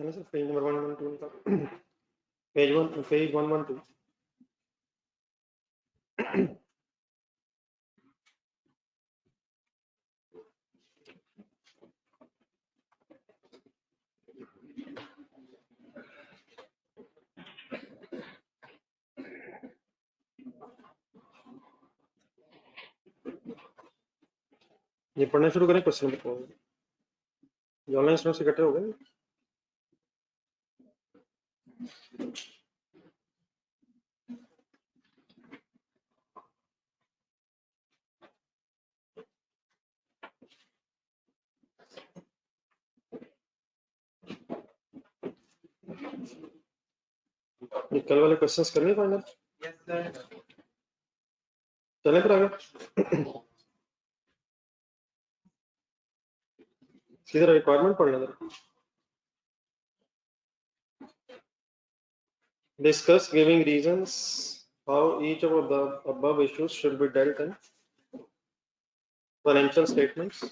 है ना sir, page number 112 का, पेज 112। ये पढ़ना शुरू करें, क्वेश्चन बताओ। ऑनलाइन स्टूडेंट्स इकट्ठे हो गए। ये कल वाले क्वेश्चंस कर लिए फाइनल? चले फिर आगे। सीधा रिक्वायरमेंट पढ़ लेना। Discuss giving reasons how each of the above issues should be dealt in financial statements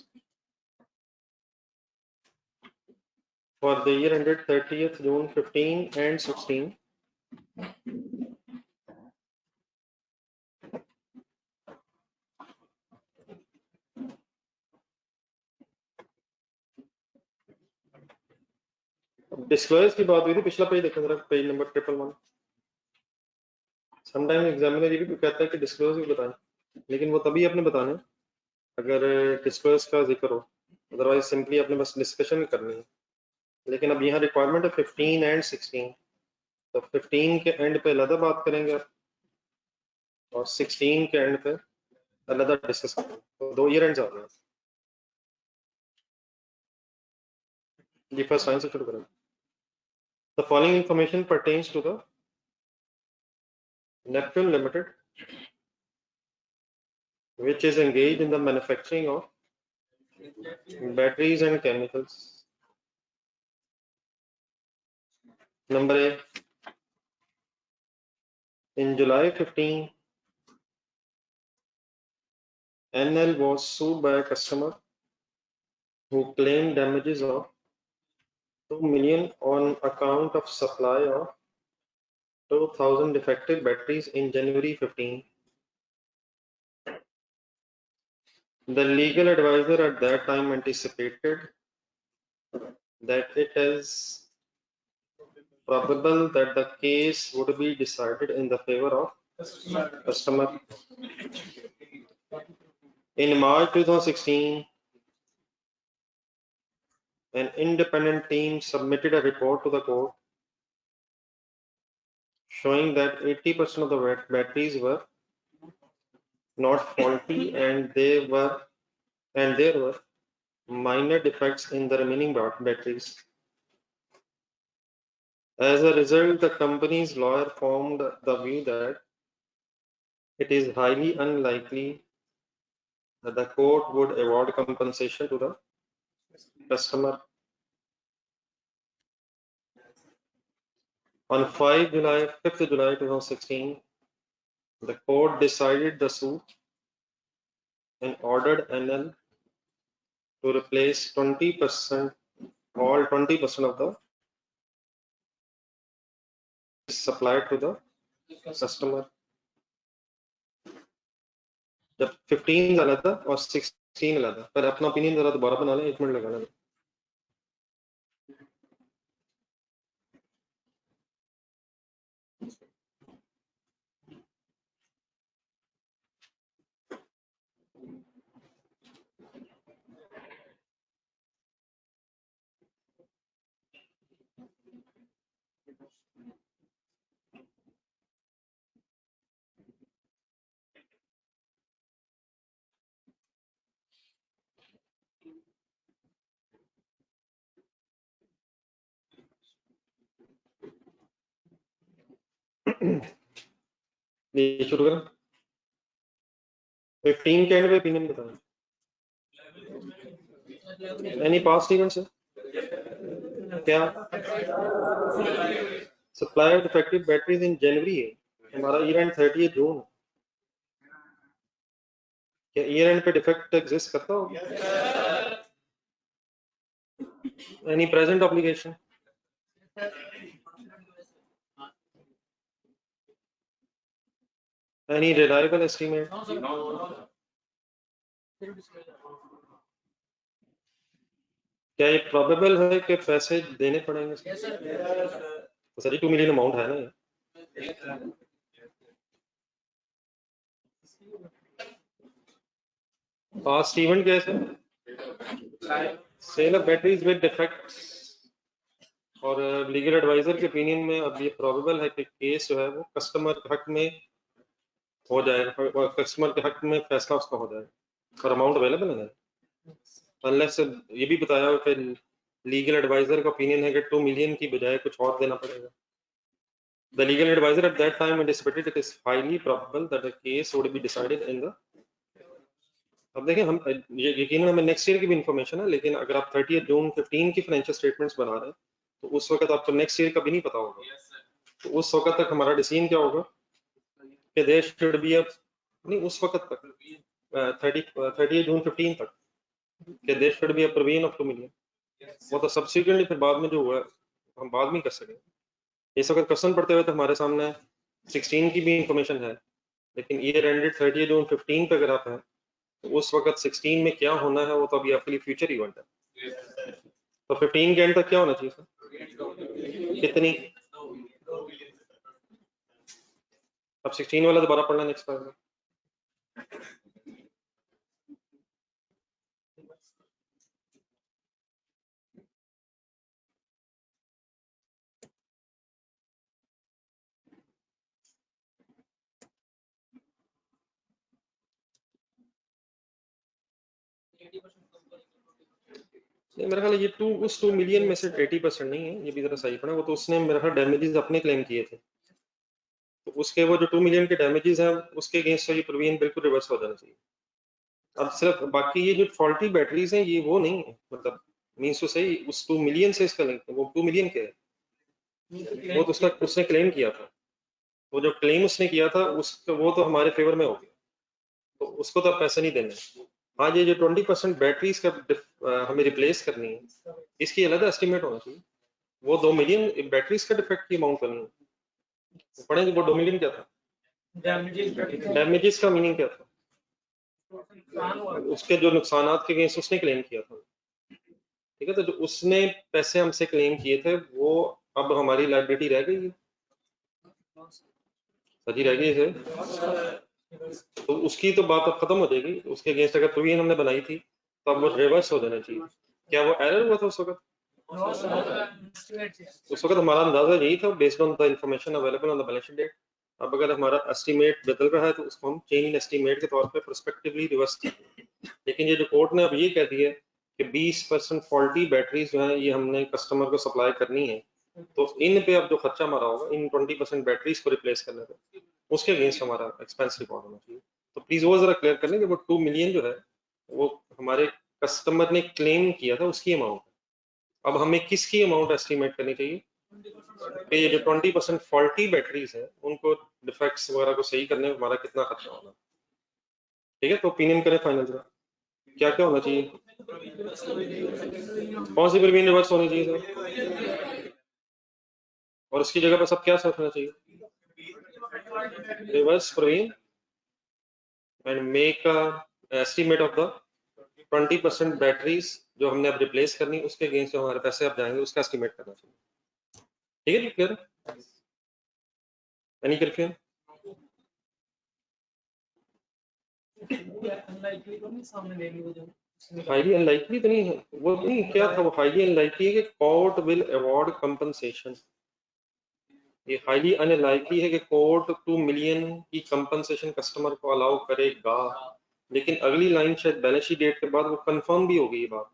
for the year ended 30th June 15 and 16. Disclose की बात हुई थी, पिछला पेज देखो जरा, पेज नंबर 111। समटाइम एग्जामिनर ये भी कहता है कि डिस्क्लोज भी बताएं, लेकिन वो तभी आपने बताने अगर डिस्क्लोज का जिक्र हो, अदरवाइज सिंपली आपने बस डिस्कशन करनी है। लेकिन अब यहाँ रिक्वायरमेंट है 15 एंड 16, तो 15 के एंड पे अलग बात करेंगे और 16 के एंड पे अलग डिस्कस करेंगे, तो 2 ईयर एंड्स आ रहे हैं। जी फर्स्ट लाइन से शुरू करेंगे। The following information pertains to the Neptune Limited, which is engaged in the manufacturing of batteries and chemicals. Number A. In July 15, NL was sued by a customer who claimed damages of 2 million on account of supply of 2,000 defective batteries in January 15. The legal advisor at that time anticipated that it is probable that the case would be decided in the favor of customer. In March 2016, an independent team submitted a report to the court showing that 80% of the batteries were not faulty and there were minor defects in the remaining batteries. As a result, the company's lawyer formed the view that it is highly unlikely that the court would award compensation to the customer. On 5th July 2016, the court decided the suit and ordered NL to replace 20% of the supplied to the customer. जब 15 अलग था और 16 अलग था, पर अपना opinion जरा दोबारा बना लें, 1 मिनट लगा लें। ये शुरू करें। 15 के एंड पे ओपिनियन बताएं। एनी पास्ट इवेंट्स है क्या? सप्लाई ऑफ डिफेक्टिव बैटरीज इन जनवरी है, हमारा ईयर एंड 30 जून। क्या ईयर एंड पे डिफेक्ट एग्जिस्ट करता हो? Any present obligation? Any reliable estimate? क्या ये प्रोबेबल है कि पैसे देने पड़ेंगे? तो सर 2 मिलियन अमाउंट है ना ये? पास्ट इवेंट कैसे? Sale of batteries with defects, और लीगल एडवाइजर के ओपिनियन में अब ये प्रोबेबल है कि केस जो है वो कस्टमर के हक में हो जाएगा, कस्टमर के हक में फैसला उसका हो जाएगा और अमाउंट अवेलेबल है, अनलेस ये भी बताया हो कि लीगल एडवाइजर का ओपिनियन है कि 2 मिलियन की बजाय कुछ और देना पड़ेगा. The legal advisor at that time anticipated it is highly probable that the case would be decided in the. अब देखें हम ये यकीनन हमें नेक्स्ट ईयर की भी इंफॉर्मेशन है, लेकिन अगर आप 30 जून 15 की फाइनेंशियल स्टेटमेंट्स बना रहे हैं तो उस वक्त आपको नेक्स्ट ईयर का भी नहीं पता होगा. तो उस वक्त तक हमारा डिसीजन क्या होगा कि देयर शुड बी अ, नहीं उस वक्त तक 30 जून 15 तक कि there should be a provision of 2 million. वो तो सब्सिक्वेंटली फिर बाद में जो हुआ हम बाद में कर सकेंगे. इस वक्त क्वेश्चन पढ़ते हुए तो हमारे सामने 16 की भी इंफॉर्मेशन है, लेकिन ईयर एंडेड 30 जून 15 पे अगर आप हैं तो उस वक्त 16 में क्या होना है वो तो अभी आपके लिए फ्यूचर इवेंट है. तो 15 के एंड तक क्या होना चाहिए सर? कितनी? अब 16 वाला दोबारा पढ़ना नेक्स्ट बार में. मेरा ख्याल ये उस 2 मिलियन में से 80% नहीं है, ये भी जरा सही पड़ा. वो तो उसने मेरा ख्याल डैमेजेस अपने क्लेम किए थे, तो उसके वो जो 2 मिलियन के डैमेजेस हैं उसके अगेंस्ट ये प्रोविजन बिल्कुल रिवर्स हो जाना चाहिए. अब सिर्फ बाकी ये जो फॉल्टी बैटरीज हैं ये वो नहीं है, मतलब मीन्स तो सही उस 2 मिलियन से इसका लिंक है. वो 2 मिलियन क्या है, वो तो उसका उसने क्लेम किया था. वो जो क्लेम उसने किया था उसका वो तो हमारे फेवर में हो गया, तो उसको तो आप पैसे नहीं देने. हाँ ये जो 20% बैटरीज का हमें रिप्लेस करनी है इसकी अलग एस्टिमेट होना चाहिए. वो 2 मिलियन बैटरीज का डिफेक्ट की अमाउंट करनी है. पढ़ेंगे वो 2 मिलियन क्या था, डैमेजेस का मीनिंग क्या था, उसके जो नुकसानात के अगेंस्ट उसने क्लेम किया था. ठीक है, तो जो उसने पैसे हमसे क्लेम किए थे वो अब हमारी लायबिलिटी रह गई है, सजी रह गई है. तो उसकी तो बात अब खत्म हो जाएगी. उसके अगेंस्ट अगर प्रोविजन हमने बनाई थी तो अब वो रिवर्स हो जाना चाहिए. क्या वो एरर हुआ था उस वक्त? उस वक्त हमारा अंदाजा यही था based on the information available on the balance sheet date. अब अगर हमारा एस्टीमेट बदल रहा है तो उसको हम चेंज इन एस्टीमेट के तौर पे प्रोस्पेक्टिवली रिवर्स करेंगे. लेकिन ये जो कोर्ट ने अब ये कह दिया कि 20% फॉल्टी बैटरीज जो है ये हमने कस्टमर को सप्लाई करनी है, तो इन पे अब जो खर्चा हमारा होगा इन 20% बैटरीज को रिप्लेस करने पे उसके अगेंस्ट हमारा एक्सपेंस रिकॉर्ड होना चाहिए. तो प्लीज वो जरा क्लियर कर लें कि वो 2 मिलियन जो है वो हमारे कस्टमर ने क्लेम किया था उसकी अमाउंट. अब हमें किसकी अमाउंट एस्टिमेट करनी चाहिए कि ये जो 20% फॉल्टी बैटरीज है उनको डिफेक्ट्स वगैरह को सही करने में हमारा कितना खर्चा होना. ठीक है, तो ओपिनियन करें फाइनल जरा क्या क्या होना चाहिए, कौन सी प्रोविजन रिवर्स होनी चाहिए सर, और उसकी जगह पर सब क्या सोचना चाहिए, reverse provision and make estimate of the 20% batteries जो हमने अब रिप्लेस करनी उसके अगेंस्ट जो हमारे पैसे अब जाएंगे उसका एस्टीमेट करना चाहिए. ठीक है, clear? Any confusion? Highly unlikely तो नहीं है वो, नहीं क्या था वो हाईली अनलाइकली है कि कोर्ट विल अवॉर्ड कंपनसेशन. ये हाईली अनलाइकली है कि कोर्ट 2 मिलियन की कंपनसेशन कस्टमर को अलाउ करेगा, लेकिन अगली लाइन शायद बैलेंस शीट डेट के बाद वो कंफर्म भी हो गई ये बात.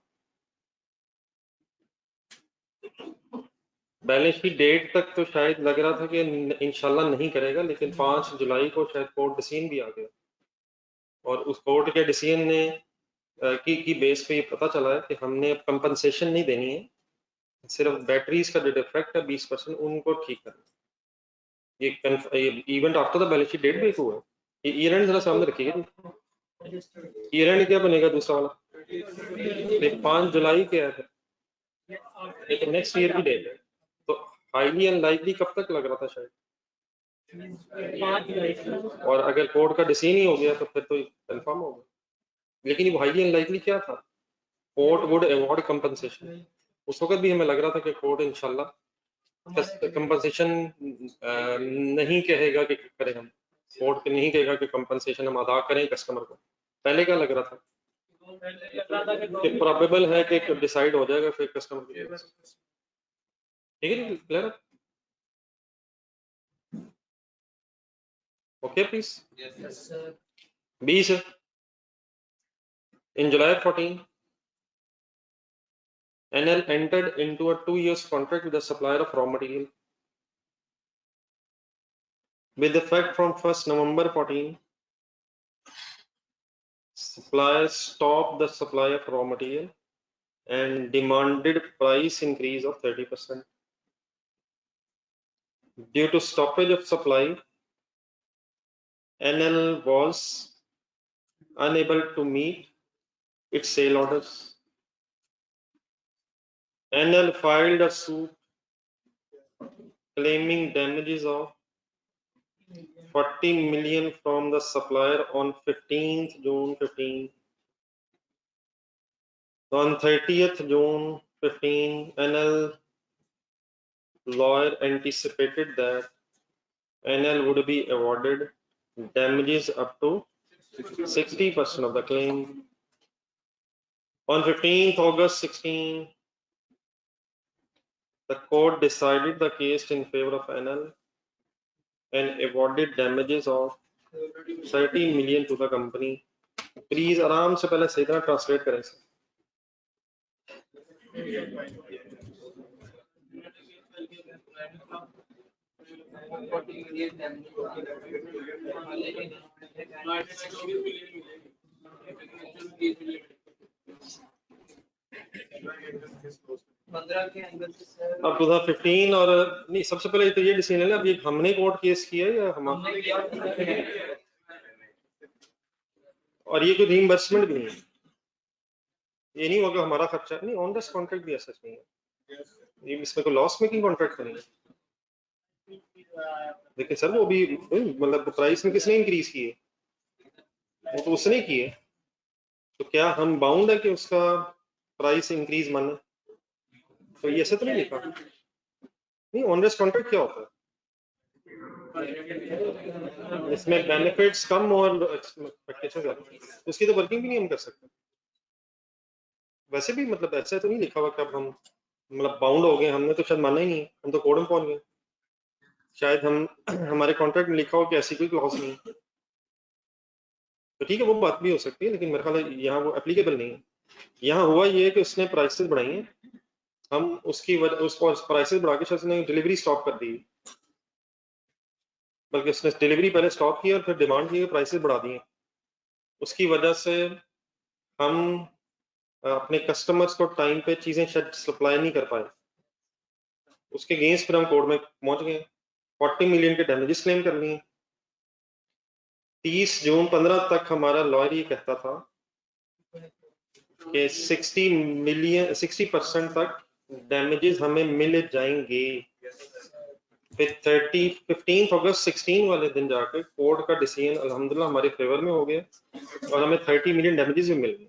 बैलेंस शीट डेट तक तो शायद लग रहा था कि इंशाल्लाह नहीं करेगा, लेकिन 5 जुलाई को शायद कोर्ट डिसीजन भी आ गया और उस कोर्ट के डिसीजन ने की बेस पे ये पता चला है कि हमने अब कंपनसेशन नहीं देनी है, सिर्फ बैटरीज का जो डिफेक्ट है 20% उनको ठीक करना. ये event after the balance sheet date भी हुआ है. ये ईयर एंड जरा सामने रखिएगा. ईयर एंड क्या बनेगा दूसरा वाला? 5 जुलाई के है, ये तो नेक्स्ट ईयर की डेट है. तो हाईली अनलाइकली कब तक लग रहा था शायद, और अगर कोर्ट का डिसीजन ही हो गया तो फिर तो कंफर्म हो गया। लेकिन वो हाईली अनलाइकली क्या था, कोर्ट वुड अवॉर्ड कंपनसेशन। उस वक्त भी हमें लग रहा था कि कोर्ट इंशाल्लाह कंपनसेशन नहीं कहेगा कि करें, हम कोर्ट नहीं कहेगा कि कंपनसेशन हम अदा करें कस्टमर को। पहले क्या लग रहा था कि प्रोबेबल है कि डिसाइड हो जाएगा फिर कस्टमर की तरफ से। ठीक है, clear? Okay please. B sir, in July 14, NL entered into a 2 years contract with the supplier of raw material. With effect from 1st November 14, supplier stopped the supply of raw material and demanded price increase of 30%. Due to stoppage of supply, NL was unable to meet its sale orders. NL filed a suit claiming damages of 40 million from the supplier on 15th June 15. On 30th June 15, NL lawyer anticipated that NL would be awarded damages up to 60% of the claim. On 15th August 16, the court decided the case in favor of NL and awarded damages of 30 million to the company. Please आराम से पहले सही तरह translate करें sir. अब 2015 और नहीं, सबसे पहले तो ये डिसीजन है ना, अब ये हमने कोर्ट केस किया या हम, और ये कोई रीइंबर्समेंट भी नहीं है, ये नहीं होगा हमारा खर्चा नहीं, ऑन दिस कॉन्ट्रैक्ट भी ऐसा नहीं है, ये इसमें कोई लॉस मेकिंग कॉन्ट्रैक्ट नहीं है। लेकिन सर वो भी मतलब प्राइस में किसने इंक्रीज किए, वो तो उसने किए, तो क्या हम बाउंड है कि उसका प्राइस इंक्रीज माने? तो ये ऐसे तो नहीं लिखा नहीं। ऑन दिस कॉन्ट्रैक्ट क्या होता है, इसमें बेनिफिट्स कम और एक्सपेक्टेशन ज्यादा, उसकी तो वर्किंग भी नहीं हम कर सकते। वैसे भी मतलब ऐसा तो नहीं लिखा हुआ कि अब हम मतलब बाउंड हो गए, हमने तो शायद माना ही नहीं, हम तो कोर्ट में पहुंच गए, शायद हम हमारे कॉन्ट्रैक्ट में लिखा हो कि ऐसी कोई क्लॉज नहीं, तो ठीक है वो बात भी हो सकती है, लेकिन मेरे ख्याल है यहाँ वो एप्लीकेबल नहीं है। यहाँ हुआ ये है कि उसने प्राइसेस बढ़ाई हैं, हम उसकी वजह उसको प्राइसेस बढ़ा के शायद उसने डिलीवरी स्टॉप कर दी, बल्कि उसने डिलीवरी पहले स्टॉप की और फिर डिमांड की प्राइसेस बढ़ा दिए, उसकी वजह से हम अपने कस्टमर्स को टाइम पे चीजें शायद सप्लाई नहीं कर पाए, उसके अगेंस्ट फिर हम कोर्ट में पहुंच गए, 40 मिलियन के डैमेजेस क्लेम कर लिए। 30 जून 15 तक हमारा लॉयर ये कहता था कि 60% तक डैमेजेस हमें मिल जाएंगे। फिर 15 अगस्त 16 वाले दिन जाकर कोर्ट का डिसीजन अल्हम्दुलिल्लाह हमारे फेवर में हो गया और हमें 30 मिलियन डैमेजेस भी मिल गए।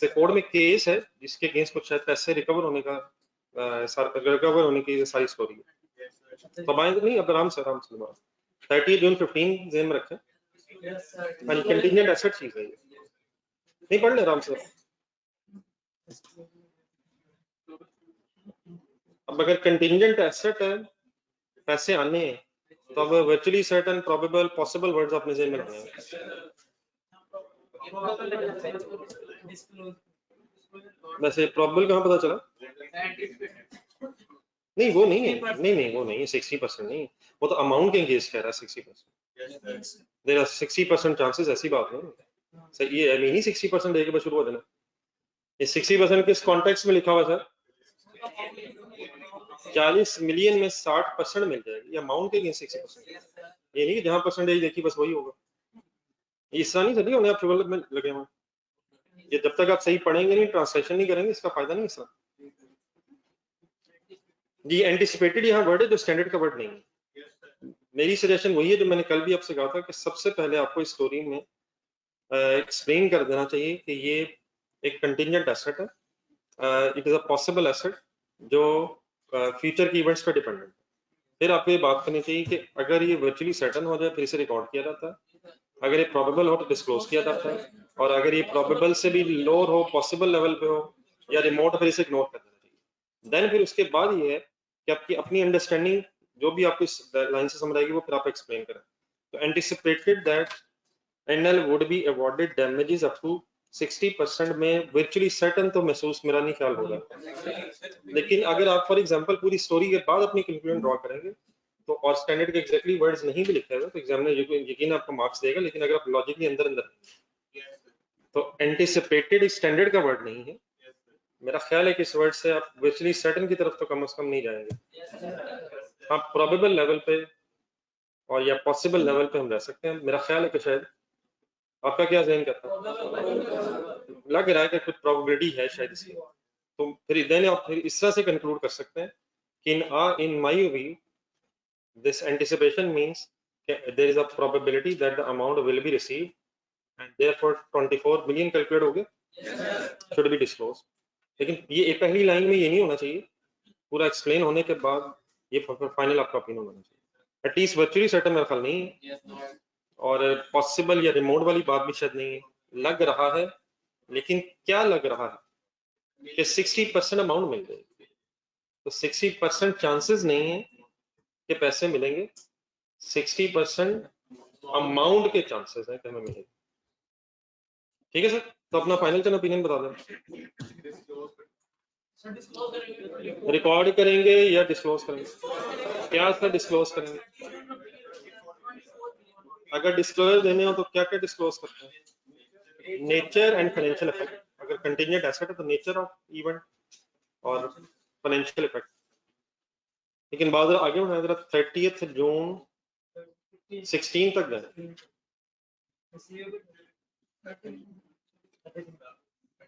कोर्ट में केस है जिसके अगेंस्ट कुछ शायद पैसे रिकवर होने का सारी स्टोरी है। तो नहीं, अब आराम से 30 जून 15 जेन में रखें, कंटिजेंट एसेट चीज है, नहीं पढ़ ले आराम से। अब अगर कंटिजेंट एसेट है, पैसे आने हैं, तो अब virtually certain probable possible words अपने जेन में रखने हैं। वैसे प्रोबेबल कहाँ पता चला? नहीं वो नहीं है, नहीं वो नहीं है, 60% नहीं, वो तो अमाउंट के अगेंस्ट कह रहा है 60%। देयर आर 60% चांसेस, ऐसी बात नहीं सर, ये नहीं 60% देके बस शुरू हो देना। ये 60% किस कॉन्टेक्स्ट में लिखा हुआ सर? 40 मिलियन में 60% मिल जाएगी, अमाउंट के अगेंस्ट 60%। ये नहीं कि जहां परसेंटेज देखी बस वही होगा, इस तरह नहीं सर, नहीं आप ट्रिबल में लगे हुए, ये जब तक आप सही पढ़ेंगे नहीं, ट्रांसलेशन नहीं करेंगे, इसका फायदा नहीं इसका। जी एंटिसिपेटेड यहाँ वर्ड है जो स्टैंडर्ड का वर्ड नहीं है। मेरी सजेशन वही है जो मैंने कल भी आपसे कहा था कि सबसे पहले आपको इस स्टोरी में एक्सप्लेन कर देना चाहिए कि ये एक कंटिजेंट एसेट है, it is a possible asset जो फ्यूचर की इवेंट्स पर डिपेंडेंट है। फिर आपको ये बात करनी चाहिए कि अगर ये वर्चुअली सर्टन हो जाए फिर इसे रिकॉर्ड किया जाता है, अगर ये प्रोबेबल हो तो डिस्क्लोज किया जाता है, और अगर ये प्रोबेबल से भी लोअर हो, पॉसिबल लेवल पे हो या रिमोट, फिर इसे इग्नोर कर देना चाहिए। देन फिर उसके बाद ये है कि आपकी अपनी अंडरस्टैंडिंग जो भी आपको इस लाइन से समझ आएगी वो फिर आप एक्सप्लेन करें। तो anticipated that NL would be awarded damages up to 60% में वर्चुअली सर्टन तो महसूस मेरा नहीं ख्याल होगा, लेकिन अगर आप फॉर एग्जांपल पूरी स्टोरी के बाद अपनी कंक्लूजन ड्रॉ करेंगे तो, और स्टैंडर्ड के एग्जैक्टली वर्ड्स नहीं भी लिखे हुए तो एग्जामिनर यकीन आपको मार्क्स देगा, लेकिन अगर आप लॉजिकली अंदर अंदर तो एंटिसिपेटेड स्टैंडर्ड का वर्ड नहीं है। मेरा ख्याल है कि इस वर्ड से आप वर्चुअली सर्टन की तरफ तो कम से कम नहीं जाएंगे। हाँ प्रोबेबल लेवल पे और या पॉसिबल लेवल पे हम रह सकते हैं। मेरा ख्याल है कि शायद, आपका क्या ज़हन कहता है? लग रहा है कि कुछ प्रोबेबिलिटी है शायद इसकी। तो फिर देन आप फिर इस तरह से कंक्लूड कर सकते हैं कि in my view this anticipation means there is a probability that the amount will be received and therefore 24 million calculate हो गए, should be disclosed। लेकिन ये पहली लाइन में ये नहीं होना चाहिए, पूरा एक्सप्लेन होने के बाद ये फाइनल आपका ओपिनियन होना चाहिए। एटलीस्ट वर्चुअली सर्टन मेरा ख्याल नहीं है, और पॉसिबल या रिमोट वाली बात भी शायद नहीं है। लग रहा है, लेकिन क्या लग रहा है कि 60% अमाउंट मिल जाएगी, तो 60% चांसेस नहीं है कि पैसे मिलेंगे, 60% अमाउंट के चांसेस है कि हमें मिलेंगे। ठीक है सर, तो अपना फाइनल चैनल ओपिनियन बता दें, रिकॉर्ड करेंगे या डिस्क्लोज करेंगे? क्या सर डिस्क्लोज करेंगे? अगर डिस्क्लोजर देने हो तो क्या क्या डिस्क्लोज करते हैं? नेचर एंड फाइनेंशियल इफेक्ट, अगर कंटिजेंट एसेट है तो नेचर ऑफ इवेंट और फाइनेंशियल इफेक्ट। लेकिन बाद आगे बढ़ाया जरा, 30 जून 16 तक गए।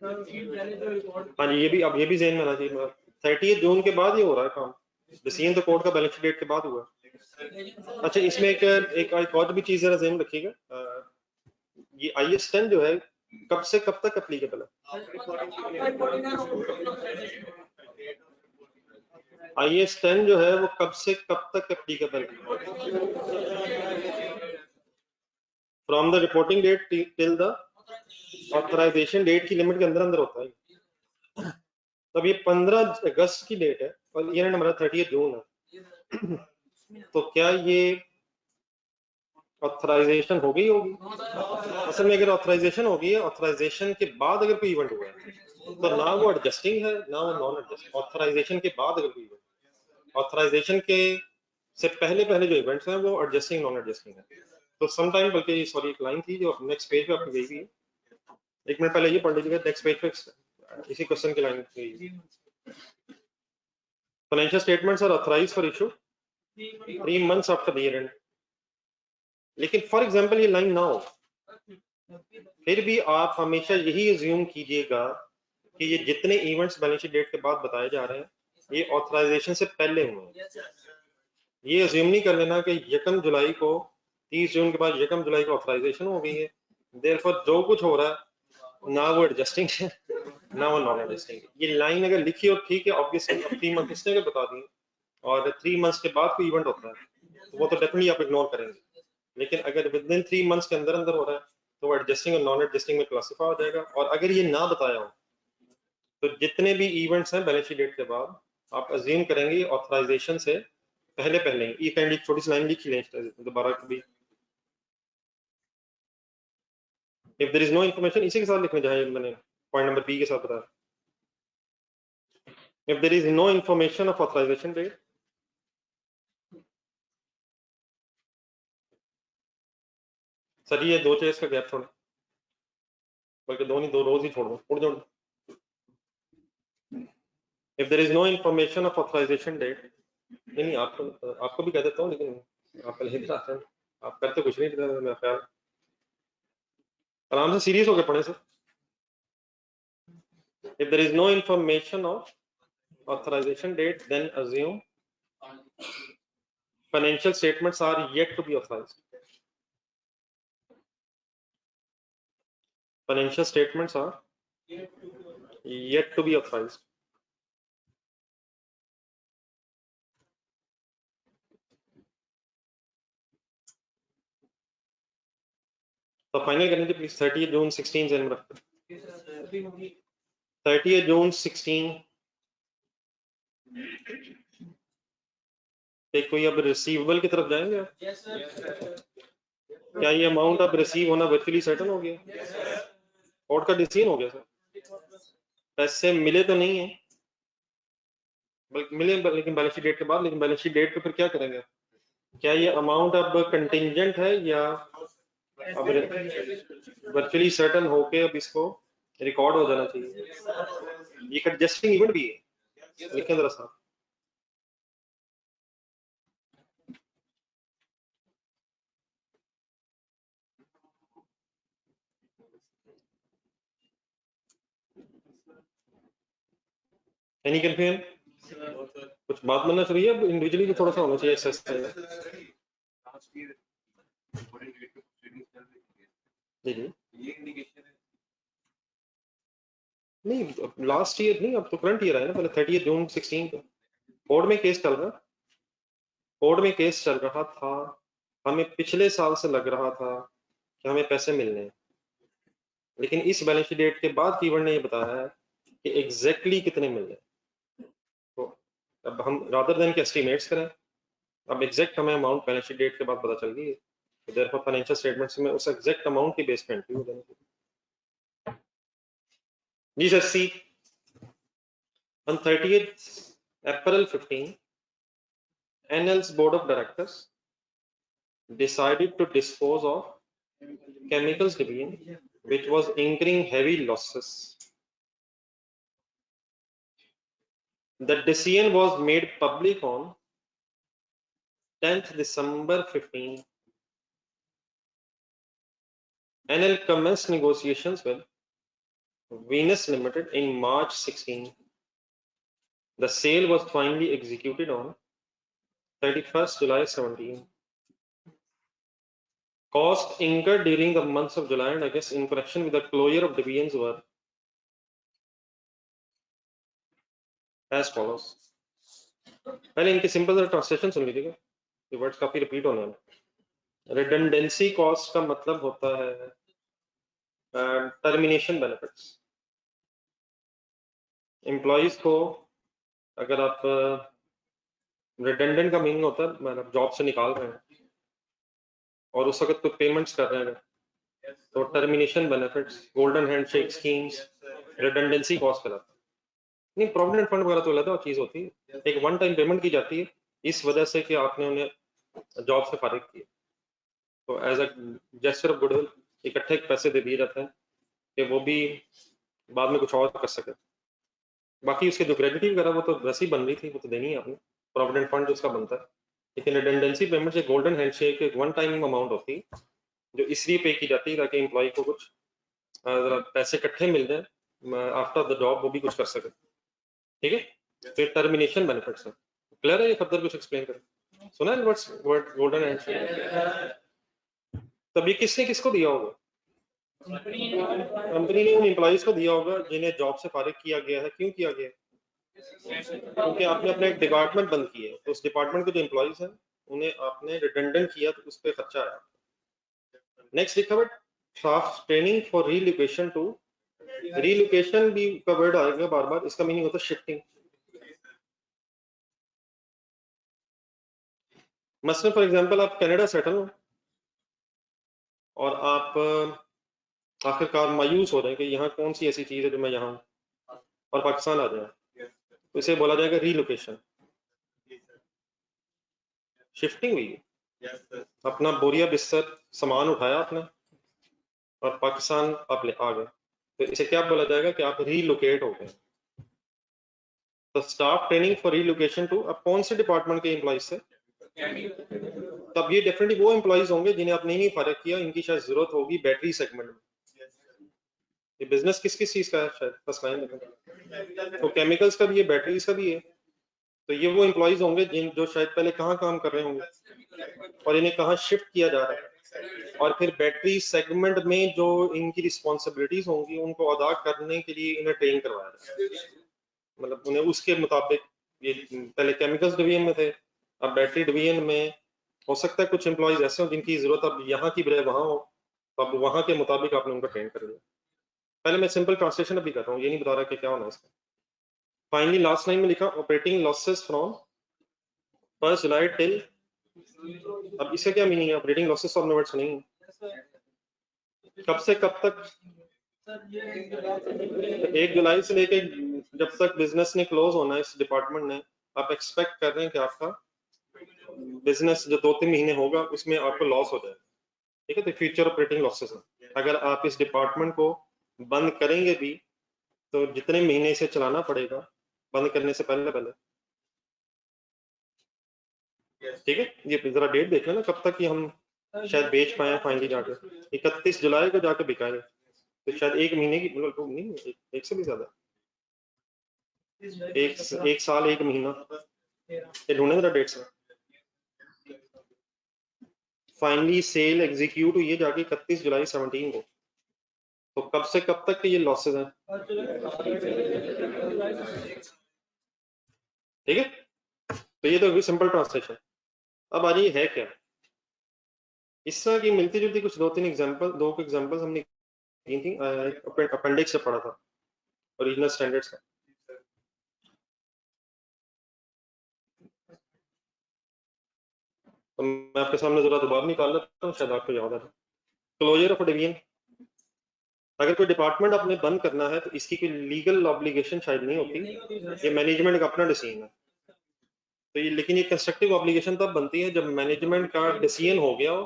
हाँ जी, ये भी ज़हन में आना चाहिए। 30 जून के बाद ये हो रहा है काम, डिसीजन तो कोर्ट का बैलेंस डेट के बाद हुआ। अच्छा, इसमें एक और भी चीज जरा ज़हन रखिएगा, ये IAS 10 जो है कब से कब तक एप्लीकेबल है? IAS 10 जो है वो कब से कब तक एप्लीकेबल है? From the reporting date till the authorisation date की लिमिट के अंदर अंदर होता है। तब ये 15 अगस्त की डेट है और ये हमारा 30 जून है, तो क्या ये ऑथराइजेशन हो गई होगी? असल में अगर ऑथराइजेशन होगी है, ऑथराइजेशन के बाद अगर कोई इवेंट हुआ है तो ना वो एडजस्टिंग है ना वो नॉन एडजस्टिंग। ऑथराइजेशन के बाद अगर कोई इवेंट, ऑथराइजेशन के से पहले पहले जो इवेंट्स हैं वो एडजस्टिंग नॉन एडजस्टिंग है। तो समटाइम, बल्कि सॉरी एक लाइन थी जो नेक्स्ट पेज पे आपकी गई हुई है, एक मिनट पहले ये पढ़ लीजिएगा, नेक्स्ट पेज पे इसी क्वेश्चन की लाइन गई। Financial statements are authorised for issue 3 months after the year end. लेकिन फॉर एग्जांपल ये लाइन ना हो, फिर भी आप हमेशा यही अज्यूम कीजिएगा कि ये जितने इवेंट्स बैलेंस शीट डेट के बाद बताए जा रहे हैं ये ऑथराइजेशन से पहले हुए हैं। ये अज्यूम नहीं कर लेना कि 1 जुलाई को, 30 जून के बाद 1 जुलाई को ऑथराइजेशन हो गई है, देयरफॉर जो कुछ हो रहा है ना वो एडजस्टिंग है ना वो नॉन एडजस्टिंग है। ये लाइन अगर लिखी हो ठीक है, ऑब्वियसली 3 मंथ इसने अगर बता दी और 3 मंथ्स के बाद कोई इवेंट होता है तो वो तो डेफिनेटली आप इग्नोर करेंगे। लेकिन अगर विद इन 3 मंथ्स के अंदर अंदर हो रहा है तो वो एडजस्टिंग और नॉन एडजस्टिंग में क्लासिफाई हो जाएगा। और अगर ये ना बताया हो तो जितने भी इवेंट्स हैं बैलेंस शीट डेट के बाद आप अज्यूम करेंगे ऑथराइजेशन से पहले पहले ही। ये काइंडली छोटी सी लाइन लिखी लें दोबारा कभी, if there is no information, इसी के साथ लिखने जहां मैंने पॉइंट नंबर बी के साथ बताया, if there is no information of authorisation date. Sir ये 2 चेयर्स का गैप छोड़, बल्कि 2 नहीं 2 रोज ही छोड़ दो, उड़ जाओ। If there is no information of authorisation date, नहीं आपको भी कह देता हूँ, लेकिन आप पहले आते हैं, आप करते कुछ नहीं मेरा ख्याल। आराम से सीरियस होकर पढ़े sir. If there is no information of authorization date then assume financial statements are yet to be authorized. Financial statements are yet to be authorized. तो फाइनल करने के प्लीज 30 जून 16 से रखते 30 जून 16 पे कोई अब रिसीवेबल की तरफ जाएंगे आप? क्या ये अमाउंट अब रिसीव होना वर्चुअली सेटल हो गया? कोर्ट का डिसीजन हो गया सर, पैसे मिले तो नहीं है, बल्कि मिले लेकिन बैलेंस शीट डेट के बाद, लेकिन बैलेंस शीट डेट पे फिर क्या करेंगे? क्या ये अमाउंट अब कंटिंजेंट है या अब वर्चुअली सेटल होके अब इसको रिकॉर्ड हो जाना चाहिए? ये एडजस्टिंग इवेंट भी है, लिखें जरा सा। Any confusion? कुछ बात बनना चाहिए, अब इंडिविजुअली भी थोड़ा सा होना चाहिए एक्सेस। जी जी नहीं, लास्ट ईयर नहीं, अब तो करंट ईयर है ना, पहले 30 जून 16 को कोर्ट में केस चल रहा, कोर्ट में केस चल रहा था, हमें पिछले साल से लग रहा था कि हमें पैसे मिलने हैं, लेकिन इस बैलेंस शीट डेट के बाद कीवर्ड ने ये बताया है कि एग्जैक्टली कितने मिल रहे हैं। तो अब हम रादर देन के एस्टिमेट्स करें, अब एग्जैक्ट हमें अमाउंट बैलेंस शीट डेट के बाद पता चल गई है, तो देयरफॉर फाइनेंशियल स्टेटमेंट्स में उस एग्जैक्ट अमाउंट की बेस पे एंट्री हो जाएगी। जी sir see, on 30th April 15, NL's board of directors decided to dispose of chemicals division, which was incurring heavy losses. The decision was made public on 10th December 15. NL commenced negotiations with Venus Limited in March 16. The sale was finally executed on 31st July 17. Costs incurred during the months of July and August in connection with the closure of divisions were as follows. पहले इनके simple translation सुन लीजिएगा, ये words काफी repeat होने हैं। Redundancy cost का मतलब होता है टर्मिनेशन बेनिफिट्स। एम्प्लॉइज को अगर आप रिडंडेंट का मीनिंग होता है मतलब जॉब से निकाल रहे हैं और उस वक्त कुछ पेमेंट्स कर रहे हैं, तो termination benefits, golden handshake schemes, redundancy cost कहलाता है। नहीं, प्रोविडेंट फंड वगैरह तो अलग चीज होती है, एक वन टाइम पेमेंट की जाती है इस वजह से कि आपने उन्हें जॉब से फारिग किया, तो as a gesture of goodwill इकट्ठे पैसे दे दिए जाते हैं कि वो भी बाद में कुछ और कर सके। बाकी उसके जो ग्रेजुटी वगैरह वो तो वैसे ही बन रही थी, वो तो देनी है आपने, प्रोविडेंट फंड जो उसका बनता है। लेकिन रिडंडेंसी पेमेंट एक गोल्डन हैंडशेक एक वन टाइम अमाउंट होती है जो इसलिए पे की जाती है ताकि एम्प्लॉय को कुछ पैसे इकट्ठे मिल जाए आफ्टर द जॉब, वो भी कुछ कर सके। ठीक है, फिर टर्मिनेशन बेनिफिट्स है। क्लियर है? ये फर्दर कुछ एक्सप्लेन करें। सुना है वर्ड गोल्डन हैंडशेक? तब ये किसने किसको दिया होगा? कंपनी ने उन एम्प्लॉइज को दिया होगा जिन्हें जॉब से फारिग किया गया है। क्यों किया गया? क्योंकि आपने अपना एक डिपार्टमेंट बंद किया है, तो उस डिपार्टमेंट के जो एम्प्लॉइज हैं उन्हें आपने रिडंडेंट किया, तो उस पर खर्चा आया। नेक्स्ट लिखा हुआ staff training for relocation to, relocation भी का वर्ड आएगा बार बार, इसका मीनिंग होता है शिफ्टिंग। मसलन फॉर एग्जांपल आप कनाडा सेटल हो और आप आखिरकार मायूस हो रहे हैं कि यहाँ कौन सी ऐसी चीज है जो मैं यहाँ हूँ, और पाकिस्तान आ जाए, तो इसे बोला जाएगा रीलोकेशन। शिफ्टिंग हुई, अपना बोरिया बिस्तर सामान उठाया आपने और पाकिस्तान आप आ गए, तो इसे क्या बोला जाएगा कि आप रीलोकेट हो गए। तो staff training for relocation to, अब कौन से डिपार्टमेंट के एम्प्लॉइज से? तब ये डेफिनेटली वो एम्प्लॉइज होंगे जिन्हें आपने ही फारिग किया, इनकी शायद जरूरत होगी बैटरी सेगमेंट में। ये बिजनेस किस किस चीज का है शायद फर्स्ट लाइन में, तो केमिकल्स का भी है, बैटरीज का भी है, तो ये वो एम्प्लॉइज होंगे जिन जो शायद पहले कहाँ काम कर रहे होंगे और इन्हें कहाँ शिफ्ट किया जा रहा है, और फिर बैटरी सेगमेंट में जो इनकी रिस्पॉन्सिबिलिटीज होंगी उनको अदा करने के लिए इन्हें ट्रेन करवाया जाए। मतलब उन्हें उसके मुताबिक, ये पहले केमिकल्स डिवीजन में थे, अब बैटरी डिवीजन में हो सकता है कुछ एम्प्लॉइज ऐसे हो जिनकी जरूरत अब यहाँ की बजाय वहाँ हो, तो अब वहाँ के मुताबिक आपने उनको ट्रेन कर दिया। पहले मैं सिंपल ट्रांसलेशन अभी कर रहा हूँ, ये नहीं बता रहा कि क्या होना है इसका। फाइनली लास्ट लाइन में लिखा operating losses from 1 July till, अब इसका क्या मीनिंग है? ऑपरेटिंग लॉसेस और वर्ड्स नहीं है। कब से कब तक? 1 जुलाई से लेके जब तक बिजनेस ने क्लोज होना है, इस डिपार्टमेंट ने, आप एक्सपेक्ट कर रहे हैं कि आपका बिजनेस जो 2-3 महीने होगा उसमें आपको लॉस हो जाएगा। ठीक है, तो फ्यूचर ऑपरेटिंग लॉसेस है। अगर आप इस डिपार्टमेंट को बंद करेंगे भी तो जितने महीने इसे चलाना पड़ेगा बंद करने से पहले पहले। ठीक है, ये जरा डेट देख लेना कब तक ये हम शायद बेच पाए फाइनली जाके। 31 जुलाई को जाके बिकाएंगे, तो शायद 1 महीने की, मतलब नहीं, एक से भी ज्यादा, एक साल 1 महीना, ये ढूंढे जरा डेट से। फाइनली सेल एग्जीक्यूट हुई है जाके 31 जुलाई 17 को, तो कब से कब तक के ये लॉसेस हैं? ठीक है, तो ये तो सिंपल ट्रांसलेशन। अब आ रही है क्या इस तरह की मिलती जुलती कुछ 2-3 एग्जांपल, दो एग्जांपल्स हमने की थी, अपेंडिक्स से पढ़ा था ओरिजिनल स्टैंडर्ड्स का। तो मैं आपके सामने जरा दोबारा निकाल लेता हूँ, शायद आपको याद है। क्लोजर ऑफ डिवीजन, अगर कोई डिपार्टमेंट आपने बंद करना है तो इसकी कोई लीगल ऑब्लिगेशन शायद नहीं होती, ये मैनेजमेंट का अपना डिसीजन है। तो ये, लेकिन ये कंस्ट्रक्टिव ऑब्लिगेशन तब बनती है जब मैनेजमेंट का डिसीजन हो गया हो,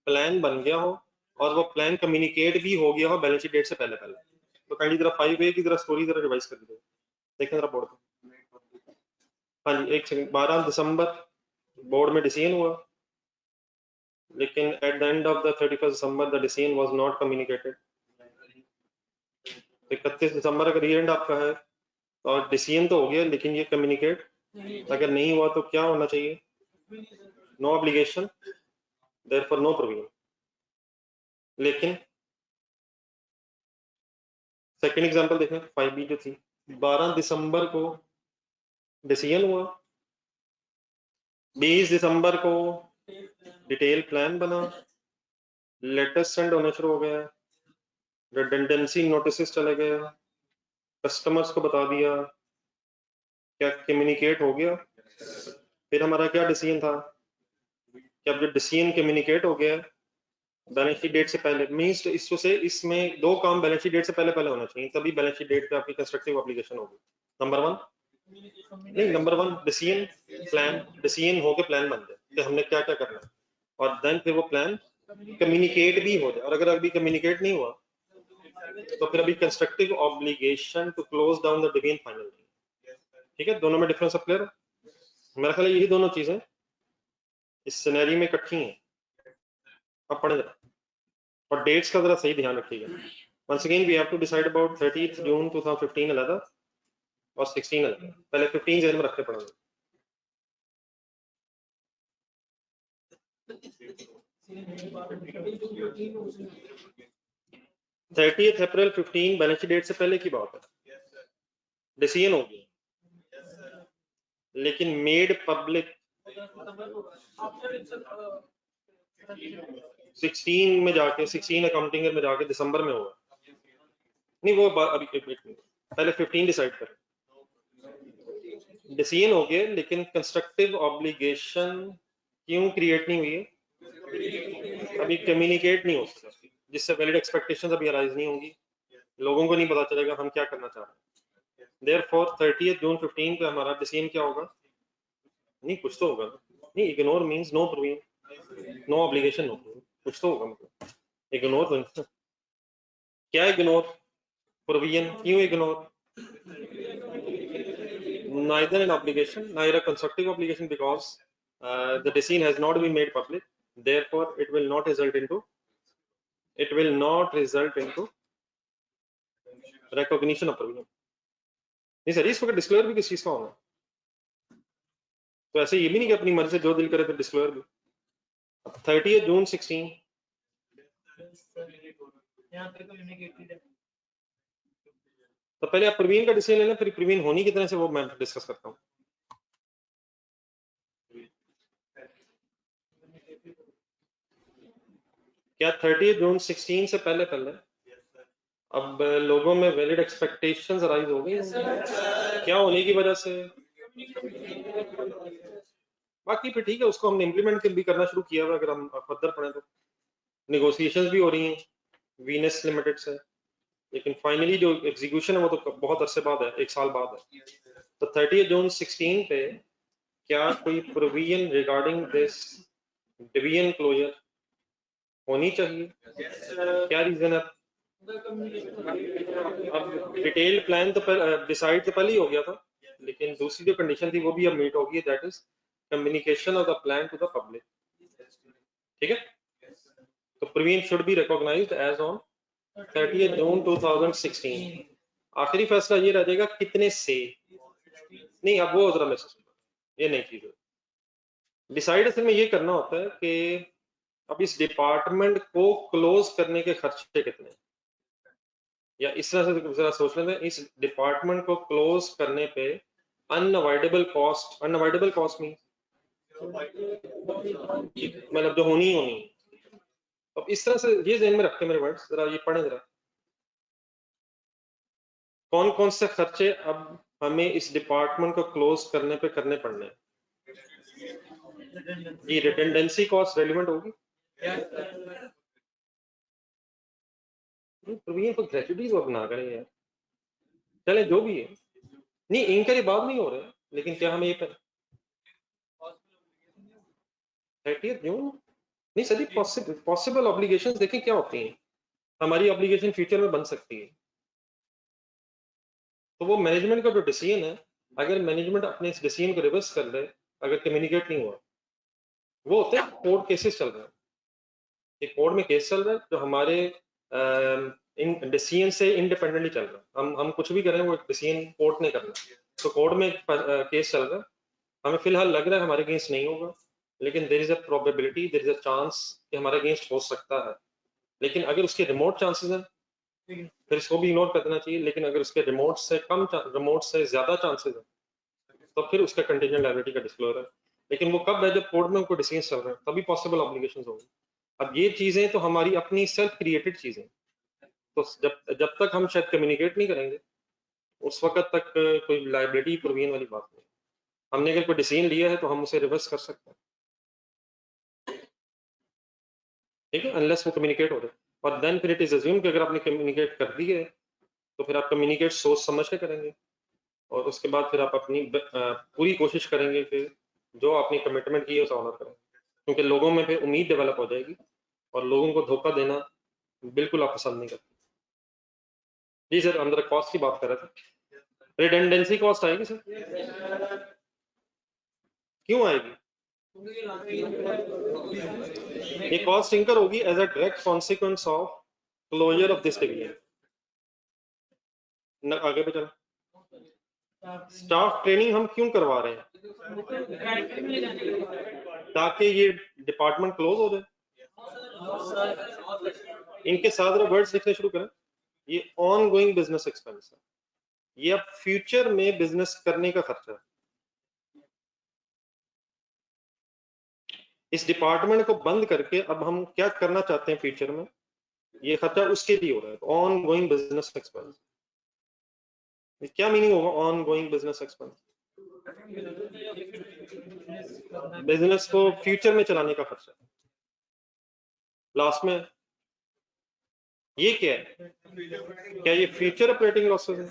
प्लान बन गया हो, और वो प्लान कम्युनिकेट भी हो गया हो बैलेंस शीट डेट से पहले पहले। तो काइंडली जरा 5A की जरा स्टोरी जरा रिवाइज कर दीजिए, देखें जरा बोर्ड पे। हाँ जी, एक सेकंड। 12 दिसंबर बोर्ड में डिसीजन हुआ, लेकिन at the end of the 31 December the decision was not communicated. 31 दिसंबर अगर ईयर एंड आपका है और डिसीजन तो हो गया लेकिन ये कम्युनिकेट अगर नहीं हुआ तो क्या होना चाहिए? No obligation, therefore no provision. लेकिन सेकंड एग्जांपल देखें, 5B जो थी, 12 दिसंबर को डिसीजन हुआ, 20 दिसंबर को डिटेल प्लान बना, लेटेस्ट सेंड होने शुरू हो गया, रिडंडेंसी नोटिस चले गए, कस्टमर्स को बता दिया, क्या कम्युनिकेट हो गया? फिर हमारा क्या डिसीजन था कि अब जो डिसीजन कम्युनिकेट हो गया बैलेंस शीट डेट से पहले, मींस इससे इसमें दो काम बैलेंस शीट डेट से पहले पहले होना चाहिए, तभी बैलेंस शीट डेट पे आपकी कंस्ट्रक्टिव एप्लीकेशन होगी। नंबर 1 नहीं, नंबर 1 डिसीजन, प्लान, डिसीजन होके प्लान बन जाए कि हमने क्या क्या करना है, और देन फिर वो प्लान कम्युनिकेट भी हो जाए, और अगर अभी कम्युनिकेट नहीं हुआ तो फिर अभी constructive obligation to close down the division final. ठीक है, दोनों में डिफरेंस अब क्लियर है? मेरा ख्याल है यही दोनों चीजें इस सिनेरियो में इकट्ठी हैं। अब पढ़े जरा, और डेट्स का जरा सही ध्यान रखिएगा। Once again we have to decide about 30th June 2015 अलग और 16 अलग। पहले 15 जहन में रखते पड़ेंगे। थर्टीएथ अप्रैल 15 बैलेंस शीट डेट से पहले की बात है, डिसीजन हो गया लेकिन मेड पब्लिक 16 में जाके, 16 अकाउंटिंग में जाके दिसंबर में हुआ। नहीं वो अभी पहले 15 डिसाइड कर, डिसीजन हो गया लेकिन कंस्ट्रक्टिव ऑब्लिगेशन क्यों क्रिएट नहीं हुई है? अभी कम्युनिकेट नहीं हो सका, जिससे वैलिड एक्सपेक्टेशंस अभी अराइज नहीं होंगी, लोगों को नहीं पता चलेगा हम क्या करना चाह रहे हैं। देयरफॉर 30 जून 15 पे हमारा डिसीजन क्या होगा? नहीं कुछ तो होगा, नहीं ignore means no provision, no obligation, no provision, कुछ तो होगा। मतलब इग्नोर तो क्या इग्नोर? प्रोविजन क्यों ignore? neither an obligation, neither a constructive obligation, because the decision has not been made public, therefore it will not result into recognition of provision। नहीं sir, इस वक्त डिस्क्लोजर भी किस चीज का होगा? तो ऐसे ये भी नहीं कि अपनी मर्जी से जो दिल करे तो डिस्क्लोजर भी। 30 जून 16 तो पहले आप प्रवीण का डिसीजन लेना, फिर प्रवीण होनी कितने से वो मैं डिस्कस करता हूँ। क्या 30 जून 16 से पहले पहले अब लोगों में वैलिड एक्सपेक्टेशंस राइज हो गई? क्या होने की वजह से? बाकी फिर ठीक है, उसको हमने इम्प्लीमेंट भी करना शुरू किया हुआ, अगर हम फर्दर पढ़े तो। नेगोशिएशंस भी हो रही हैं वीनस लिमिटेड से, लेकिन फाइनली जो एग्जीक्यूशन है वो तो बहुत अरसे बाद है, 1 साल बाद है। तो 30 जून 16 पे क्या कोई provision regarding this division closure होनी चाहिए? क्या रीजन है? अब डिटेल प्लान तो डिसाइड तो पहले ही हो गया था, लेकिन दूसरी जो कंडीशन थी वो भी अब मीट होगी, that is communication of the plan to the public. ठीक है, तो provision should be recognised as on 30 June 2016। आखिरी फैसला ये रह जाएगा कितने से, नहीं अब वो जरा मैसेज ये नहीं चीज है। डिसाइड असल में ये करना होता है कि अब इस डिपार्टमेंट को क्लोज करने के खर्चे कितने, या इस तरह से जरा सोच लेते हैं, इस डिपार्टमेंट को क्लोज करने पे unavoidable cost, unavoidable cost mean मतलब जो होनी ही होनी। अब इस तरह से ये ध्यान में रख के मेरे वर्ड्स जरा ये पढ़े जरा, कौन कौन से खर्चे अब हमें इस डिपार्टमेंट को क्लोज करने पे करने पड़ने हैं। ये रिटेंडेंसी कॉस्ट रेलिवेंट होगी। प्रवीण को ग्रेजुएटी तो अपना करें यार, चले जो भी है, नहीं इनका ये बात नहीं हो रहा है, लेकिन क्या हमें ये करें 30 जून नहीं सभी पॉसिबल ऑब्लिगेशंस देखें क्या होती हैं। हमारी ऑब्लिगेशन फ्यूचर में बन सकती है, तो वो मैनेजमेंट का जो डिसीजन है, अगर मैनेजमेंट अपने इस डिसीजन को रिवर्स कर ले, अगर कम्युनिकेट नहीं हुआ, वो होते हैं कोर्ट केसेस चल रहे हैं, एक कोर्ट में केस चल रहा है जो हमारे इन डिसीजन से इंडिपेंडेंटली चल रहा है, हम कुछ भी करें वो डिसीजन कोर्ट ने करना, तो कोर्ट में केस चल रहा है, हमें फिलहाल लग रहा है हमारे अगेंस्ट नहीं होगा, लेकिन there is a probability, there is a chance कि हमारे अगेंस्ट हो सकता है, लेकिन अगर उसके रिमोट चांसेस हैं फिर इसको भी इग्नोर कर देना चाहिए, लेकिन अगर उसके रिमोट से ज्यादा चांसेस है तो फिर उसका कंटीजेंट लायबिलिटी का डिस्क्लोजर है, लेकिन वो कब है जब कोर्ट में उनको डिसीजन चल रहे हैं, तभी पॉसिबल ऑब्लिगेशंस होंगे। अब ये चीजें तो हमारी अपनी सेल्फ क्रिएटेड चीजें, तो जब तक हम शायद कम्युनिकेट नहीं करेंगे उस वक्त तक कोई लायबिलिटी प्रोविजन वाली बात नहीं। हमने अगर कोई डिसीजन लिया है तो हम उसे रिवर्स कर सकते हैं, ठीक है, अनलेस वो कम्युनिकेट हो रहे, और देन फिर इट इज अज्यूम कि अगर आपने कम्युनिकेट कर दी है तो फिर आप कम्युनिकेट सोच समझ के करेंगे, और उसके बाद फिर आप अपनी पूरी कोशिश करेंगे कि जो आपने कमिटमेंट की है उसे ऑनर करें, क्योंकि लोगों में फिर उम्मीद डेवलप हो जाएगी और लोगों को धोखा देना बिल्कुल आप पसंद नहीं करते। जी सर, अंदर कॉस्ट की बात कर रहे थे, रिडेंडेंसी कॉस्ट आएगी सर? क्यों आएगी? ये कॉस्ट इंकर होगी as a direct consequence of closure of this division. आगे पे चलो, स्टाफ ट्रेनिंग हम क्यों करवा रहे हैं? ताकि ये डिपार्टमेंट क्लोज हो जाए। इनके साथ वर्ड्स लिखने शुरू करें, ये ऑन गोइंग बिजनेस एक्सपेंस है, ये अब फ्यूचर में बिजनेस करने का खर्चा है। इस डिपार्टमेंट को बंद करके अब हम क्या करना चाहते हैं फ्यूचर में, ये खर्चा उसके लिए हो रहा है, ऑन गोइंग बिजनेस एक्सपेंस। क्या मीनिंग होगा on going business expense? Business को फ्यूचर में चलाने का खर्चा। लास्ट में ये क्या है, क्या ये फ्यूचर ऑपरेटिंग लॉसेस है?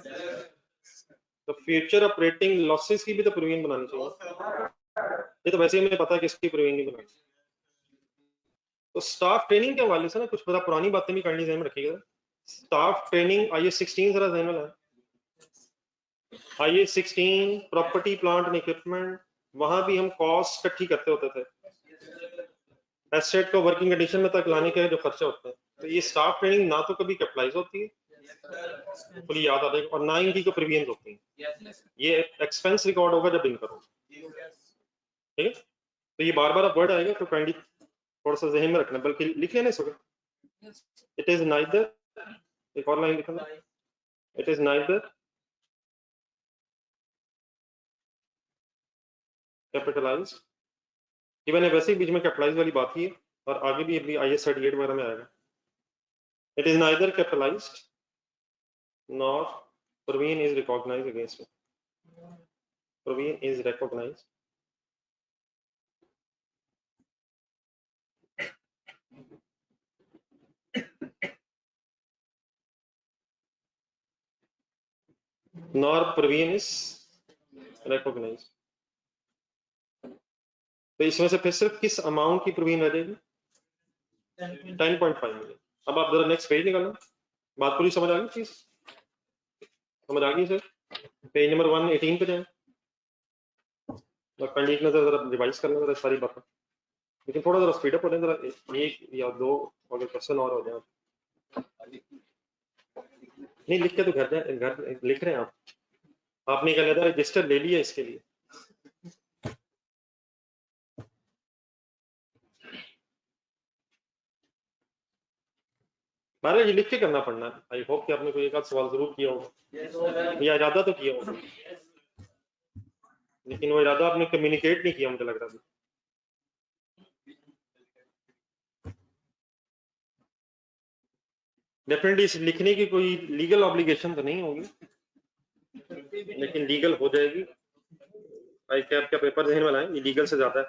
तो फ्यूचर ऑपरेटिंग लॉसेस की भी तो प्रोविजन बनानी चाहिए, ये तो वैसे ही हमें पता है कि इसकी प्रोविजन नहीं बनानी। तो स्टाफ ट्रेनिंग के हवाले से ना कुछ पता पुरानी बातें भी करनी ध्यान में रखिएगा। स्टाफ ट्रेनिंग आईए 16 जरा ध्यान में लाएं, आईए 16 प्रॉपर्टी प्लांट एंड इक्विपमेंट, वहां भी हम कॉस्ट इकट्ठी करते होते थे, एसेट को वर्किंग कंडीशन में तक लाने के जो खर्चे होते हैं, तो ये स्टाफ ट्रेनिंग ना तो कभी कैपिटलाइज होती है, फुली याद आ जाएगा, और ना इनकी कोई प्रोविजन होती है, ये एक्सपेंस रिकॉर्ड होगा जब इनकम होगा। ठीक है, तो ये बार बार अब वर्ड आएगा तो काइंडली थोड़ा सा जहन में रखना, बल्कि लिख लेना इसको। इट इज नाइदर, एक और लाइन लिखना, इट इज नाइदर कैपिटलाइज्ड, ये मैंने वैसे ही बीच में कैपिटलाइज वाली बात की है और आगे भी अभी IS 38 वगैरह में आएगा। It is neither capitalised nor Praveen is recognized against me. Praveen is recognized nor Praveen is recognized. तो इसमें से फिर सिर्फ किस अमाउंट की प्रवीण रह जाएगी? 10.5 मिलियन। अब आप जरा नेक्स्ट पेज निकालना, बात पूरी समझ आ गई? चीज समझ आ गई सर? पेज नंबर 118 पे जाए और पहले एक नजर जरा रिवाइज करना जरा सारी बातें, लेकिन थोड़ा जरा स्पीड अप हो जाए, जरा एक या दो अगर क्वेश्चन और हो जाए। नहीं लिख के तो घर लिख रहे हैं आप, आपने क्या कहता रजिस्टर ले लिया इसके लिए? महाराज ये लिख के करना पड़ना है। आई होप कि आपने कोई एक आध सवाल जरूर किया होगा या इरादा तो किया होगा, लेकिन वो इरादा आपने कम्युनिकेट नहीं किया मुझे लग रहा है। डेफिनेटली इस लिखने की कोई लीगल ऑब्लिगेशन तो नहीं होगी, लेकिन लीगल हो जाएगी। आई कैप का पेपर जहन में लाएं, ये लीगल से ज्यादा है,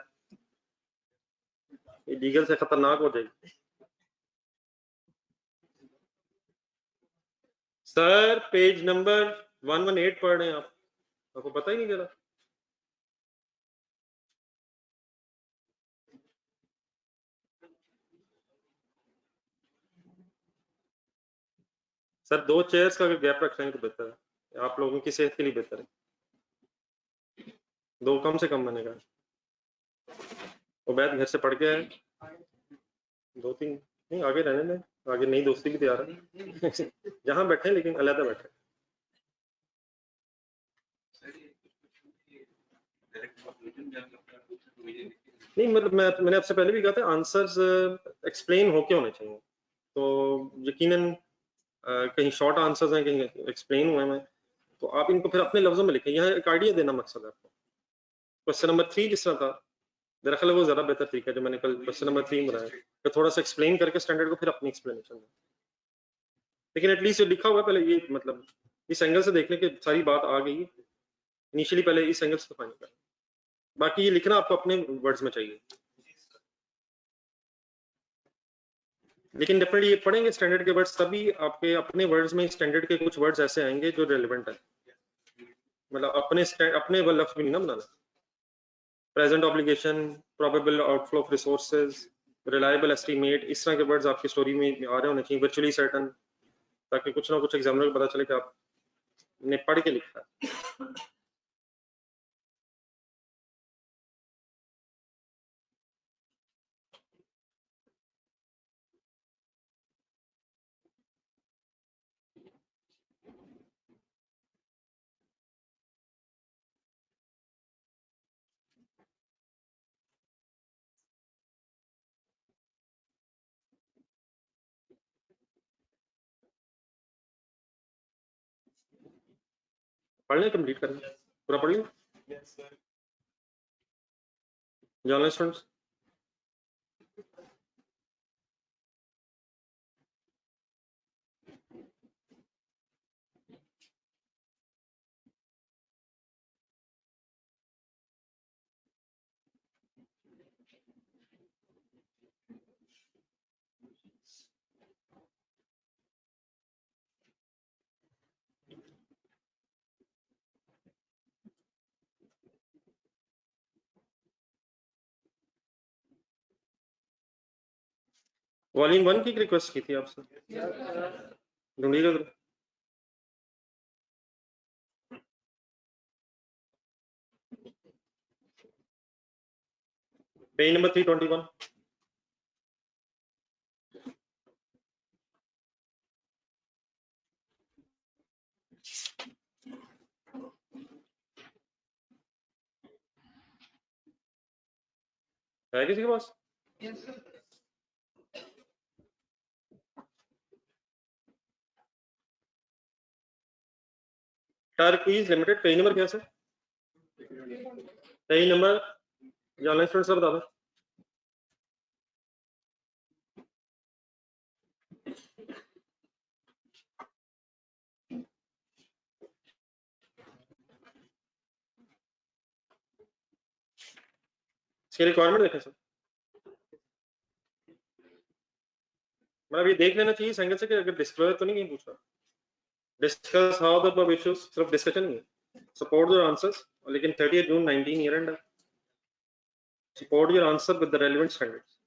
ये लीगल से खतरनाक हो जाएगी। सर पेज नंबर 118 पढ़ रहे हैं आप, आपको पता ही नहीं चला? सर 2 चेयर्स का गैप रख रहे हैं तो बेहतर है, आप लोगों की सेहत के लिए बेहतर है, 2 कम से कम बनेगा। उबैद घर से पढ़ के आए, 2-3 नहीं आगे रहने दें, आगे नई दोस्ती भी तैयार है जहां बैठे लेकिन अलग बैठे। नहीं मतलब मैंने आपसे पहले भी कहा था आंसर्स एक्सप्लेन होके होने चाहिए, तो यकीनन कहीं शॉर्ट आंसर्स हैं, कहीं एक्सप्लेन हुए हैं, तो आप इनको फिर अपने लफ्जों में लिखें, यहाँ एक आइडिया देना मकसद है आपको। क्वेश्चन नंबर 3 जिस तरह था, मेरा ख्याल है वो ज्यादा बेहतर तरीका है जो मैंने कल क्वेश्चन नंबर 3 बनाया, तो थोड़ा सा एक्सप्लेन करके स्टैंडर्ड को फिर अपनी एक्सप्लेनेशन में, लेकिन एटलीस्ट जो लिखा हुआ है पहले ये मतलब इस एंगल से देखने की सारी बात आ गई, इनिशियली पहले इस एंगल से फाइंड कर, बाकी ये लिखना आपको अपने वर्ड्स में चाहिए, लेकिन डेफिनेटली ये पढ़ेंगे स्टैंडर्ड के वर्ड्स तभी आपके अपने वर्ड्स में स्टैंडर्ड के कुछ वर्ड्स ऐसे आएंगे जो रेलिवेंट है, मतलब अपने लफ्ज भी नहीं ना बनाना। Present obligation, probable outflow of resources, reliable estimate, इस तरह के वर्ड्स आपकी स्टोरी में आ रहे होने चाहिए, वर्चुअली सर्टन, ताकि कुछ ना कुछ एग्जामिनर को पता चले कि आपने पढ़ के लिखा है। पढ़ लें, कंप्लीट करें, पूरा पढ़ लें जर्नल स्टूडेंट्स। वॉल्यूम 1 की रिक्वेस्ट की थी आपसे, ढूंढिएगा जरा। Page number 321। है किसी के पास? टर्कीज लिमिटेड पेज नंबर क्या sir? Page number online student sir बता दो। इसकी रिक्वायरमेंट देखें सर। मतलब ये देख लेना चाहिए संगत से कि अगर डिस्क्लोजर तो नहीं कहीं पूछा। Discuss how the above issues, सिर्फ डिस्कशन नहीं है। सपोर्ट योर आंसर्स, लेकिन 30 जून 19 year and. Support your answer with the relevant standards.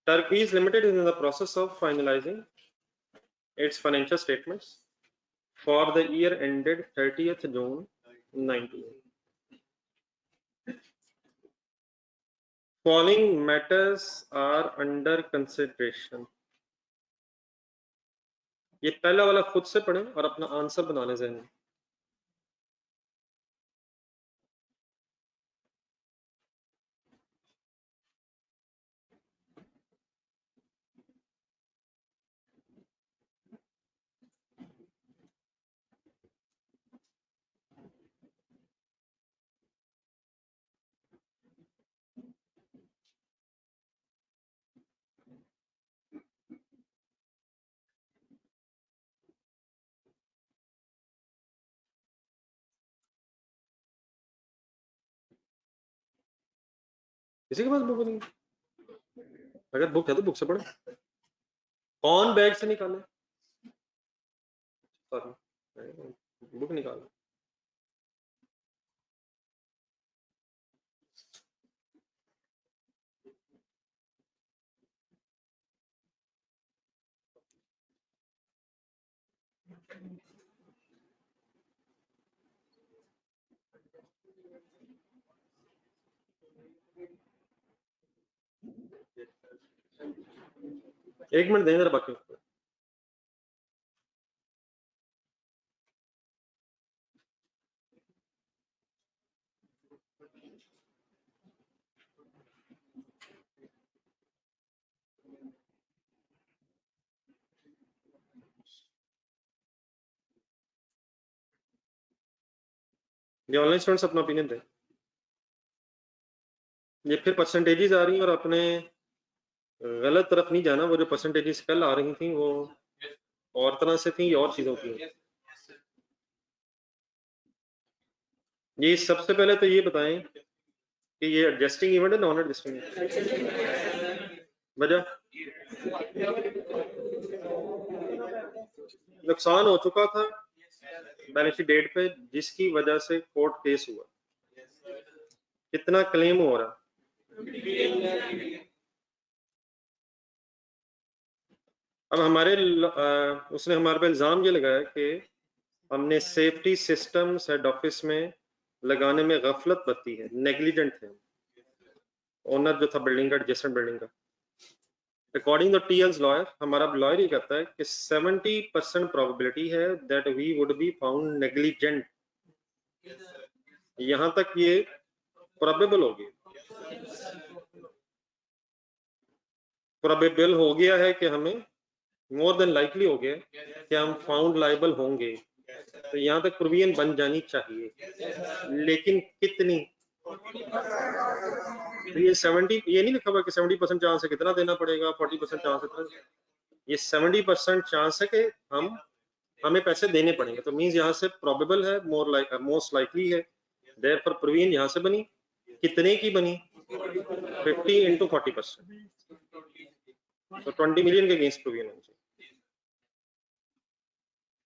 Turkey's Limited is in the process of finalizing its financial statements for the year ended 30th June 19. Following matters are under consideration. ये पहला वाला खुद से पढ़ें और अपना answer बना लें ज़हन में। किसी के पास बुक नहीं? अगर बुक है तो बुक से पढ़े। कौन बैग से निकाले? बुक निकालो। एक मिनट दें जरा बाकी। ये ऑनलाइन स्टूडेंट्स अपना ओपिनियन दें। ये फिर परसेंटेजेस आ रही हैं और अपने गलत तरफ नहीं जाना। वो जो परसेंटेजेस कल आ रही थी वो और तरह से थी, और चीजों की। ये सबसे पहले तो ये बताएं कि ये एडजस्टिंग इवेंट है नॉन एडजस्टिंग? वजह नुकसान हो चुका था बैलेंस शीट डेट पे, जिसकी वजह से कोर्ट केस हुआ। कितना क्लेम हो रहा? अब हमारे उसने हमारे पे इल्जाम ये लगाया कि हमने सेफ्टी सिस्टम्स हेड ऑफिस में लगाने में गफलत बरती है, नेग्लिजेंट थे। ओनर जो था बिल्डिंग का, एडजेसेंट बिल्डिंग का, अकॉर्डिंग टू टीएल्स लॉयर, हमारा लॉयर ये कहता है कि 70% प्रोबेबिलिटी है that we would be found negligent. यहां तक ये प्रोबेबल हो गया, प्रोबेबल हो गया है कि हमें मोर देन लाइकली हो गया कि हम फाउंड लाइबल होंगे। तो यहां तक प्रोविजन बन जानी चाहिए, लेकिन कितनी? तो ये 70, ये नहीं लिखा हुआ कि 70% चांस है कितना देना पड़ेगा, 40% चांस है। ये 70% चांस है कि हमें पैसे देने पड़ेंगे। तो मींस यहाँ से प्रोबेबल है, मोस्ट लाइकली है, देयरफॉर प्रोविजन यहाँ से बनी। कितने की बनी? 50 into 40%, तो 20 मिलियन के अगेंस्ट प्रोविजन होनी चाहिए।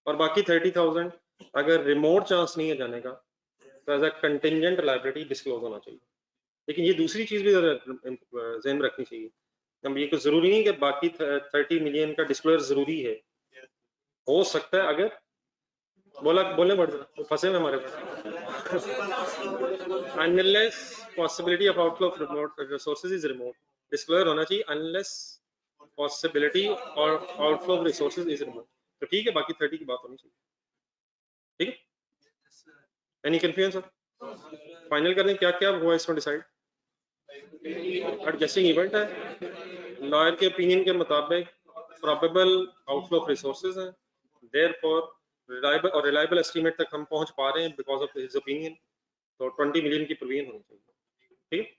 और बाकी 30,000 अगर रिमोट चांस नहीं है जाने का तो as a contingent liability disclose होना चाहिए। लेकिन ये दूसरी चीज भी ज़हन में रखनी चाहिए। अब ये कुछ जरूरी नहीं कि बाकी 30 मिलियन का डिस्क्लोजर जरूरी है। हो सकता है अगर बोले बढ़ फंसे में हमारे पास। Unless possibility of outflow of remote resources is remote, disclosure होना चाहिए अनलेस पॉसिबिलिटी और outflow of resources is remote. तो ठीक है, बाकी 30 की बात होनी चाहिए। ठीक है, एनी कंफ्यूजन सर? फाइनल करने क्या क्या हुआ इसमें डिसाइड? एडजस्टिंग इवेंट है, लॉयर के ओपिनियन के मुताबिक प्रोबेबल आउटफ्लो ऑफ रिसोर्सेज है, देयरफॉर रिलायबल एस्टीमेट तक हम पहुंच पा रहे हैं बिकॉज ऑफ हिज ओपिनियन, तो 20 मिलियन की प्रोविजन होनी चाहिए। ठीक है,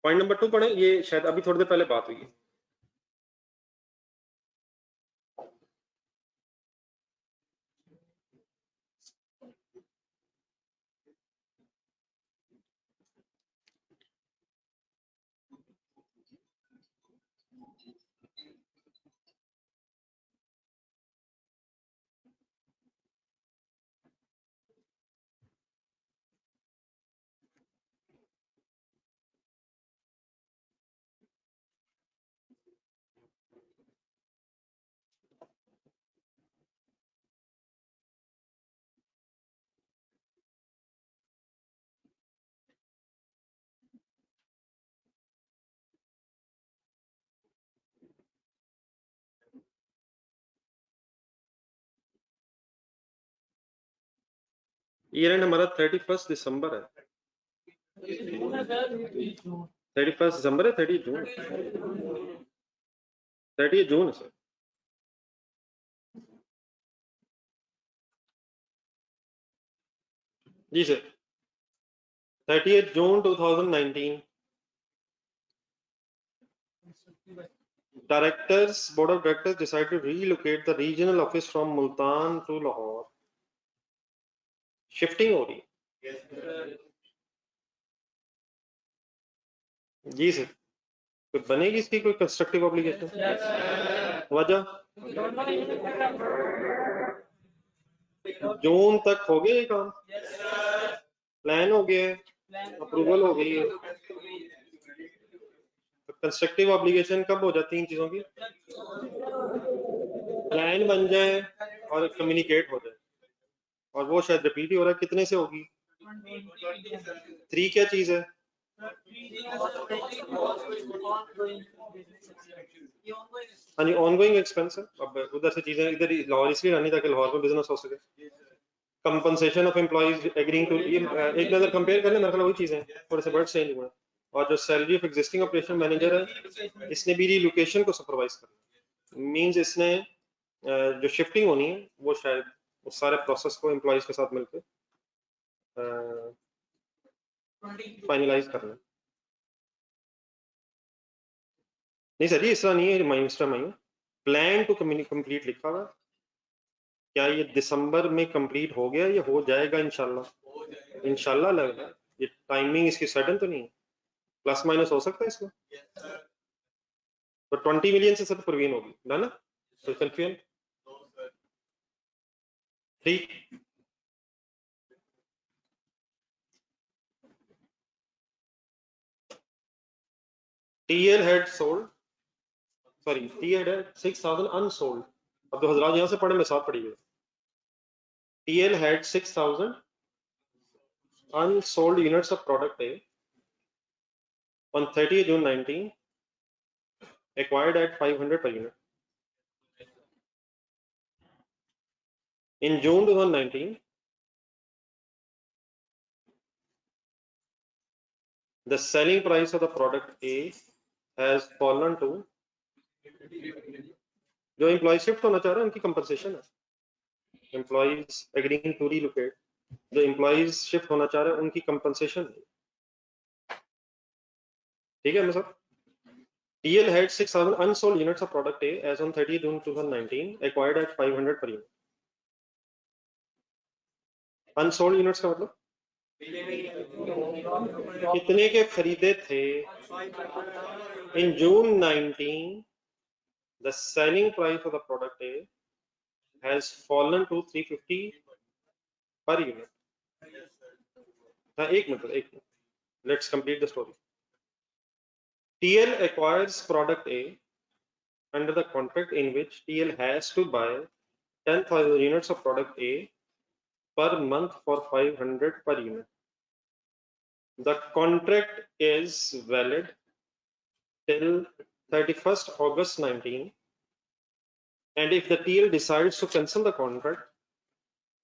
पॉइंट नंबर 2 पढ़े, ये शायद अभी थोड़ी देर पहले बात हुई है। ईयर एंड हमारा 31 दिसंबर है, 31 दिसंबर है, 30 जून, 30 जून है सर। जी sir, 30 June 2019 board of directors decided to relocate the regional office from Multan to Lahore. Shifting हो रही है जी सर, तो बनेगी इसकी कोई कंस्ट्रक्टिव ऑब्लिगेशन? वजह जून तक हो गया ये काम, प्लान हो गया है, अप्रूवल हो गई है, तो कंस्ट्रक्टिव ऑब्लिगेशन कब हो जाती है इन चीजों की? प्लान बन जाए और कम्युनिकेट हो जाए, और वो शायद रिपीट ही हो रहा है। कितने से होगी? 3 क्या चीज है? हाँ जी, ऑनगोइंग एक्सपेंस है। अब उधर से चीजें इधर लाहौर इसलिए लानी ताकि लाहौर में बिजनेस हो सके। Compensation of employees agreeing to, ये एक नजर कंपेयर कर लें, मेरे ख्याल वही चीजें थोड़े से वर्ड चेंज हुए। और जो salary of existing operation manager है, इसने भी रिलोकेशन को सुपरवाइज करना, मींस इसने जो शिफ्टिंग होनी है वो शायद उस सारे प्रोसेस को एम्प्लॉइज के साथ मिलकर फाइनलाइज करना। नहीं सर जी, इस तरह नहीं है, मिनिस्टर में प्लान टू कंप्लीट लिखा हुआ। क्या ये दिसंबर में कंप्लीट हो गया या हो जाएगा? इंशाल्लाह, इंशाल्लाह लग रहा है। ये टाइमिंग इसकी सडन तो नहीं है, प्लस माइनस हो सकता है इसमें, तो 20 मिलियन से सर प्रवीण होगी ना, तो कंफ्यूजन ठीक। TL had sold, sorry TL had 6000 unsold. अब तो हजरात यहां से पढ़े, मैं साथ पढ़िए। TL had 6000 unsold units of product A on 30 June 19, acquired at 500 per unit. In June 2019, the selling price of the product A has fallen to, जो एम्प्लॉय शिफ्ट होना चाह रहे हैं उनकी कंपनसेशन है, एम्प्लॉइज एग्रीइंग टू रिलोकेट, जो employees shift होना चाह रहे हैं उनकी कंपनसेशन है। ठीक है sir. TL had 6,000 unsold units of product A as on 30 June 2019, acquired at 500 per unit. Unsold units का मतलब कितने के खरीदे थे? In June 19, the selling price of the product A has fallen to 350 per unit. हाँ, एक minute, let's complete the story. TL acquires product A under the contract in which TL has to buy 10,000 units of product A per month for 500 per unit. The contract is valid till 31st August 19, and if the TL decides to cancel the contract,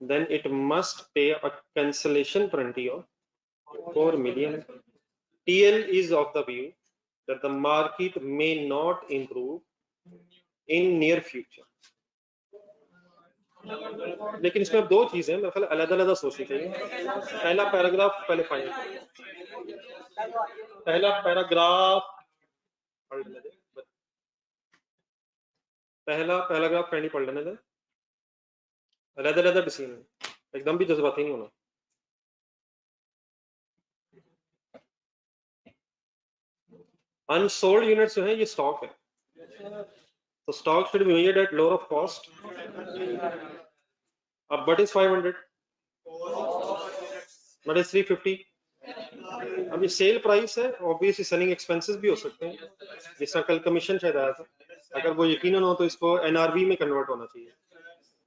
then it must pay a cancellation penalty of 4 million. TL is of the view that the market may not improve in near future. लेकिन इसमें अब दो चीजें मेरे ख्याल अलग-अलग सोचनी चाहिए. पहला पैराग्राफ पहले फाइनल, पहला पैराग्राफ पहला पैराग्राफ पहले पढ़ लेने दे. अलग-अलग डिसीजन, एकदम भी जज्बाती नहीं होना. अनसोल्ड यूनिट्स जो है ये स्टॉक है, तो stock should be measured at lower of cost. अब बट इज 500, बट इज 350. अब ये सेल प्राइस है, ऑब्वियसली सेलिंग एक्सपेंसेस भी हो सकते हैं, जिसका कल कमीशन शायद आया था. अगर वो यकीनन हो तो इसको एनआरवी में कन्वर्ट होना चाहिए,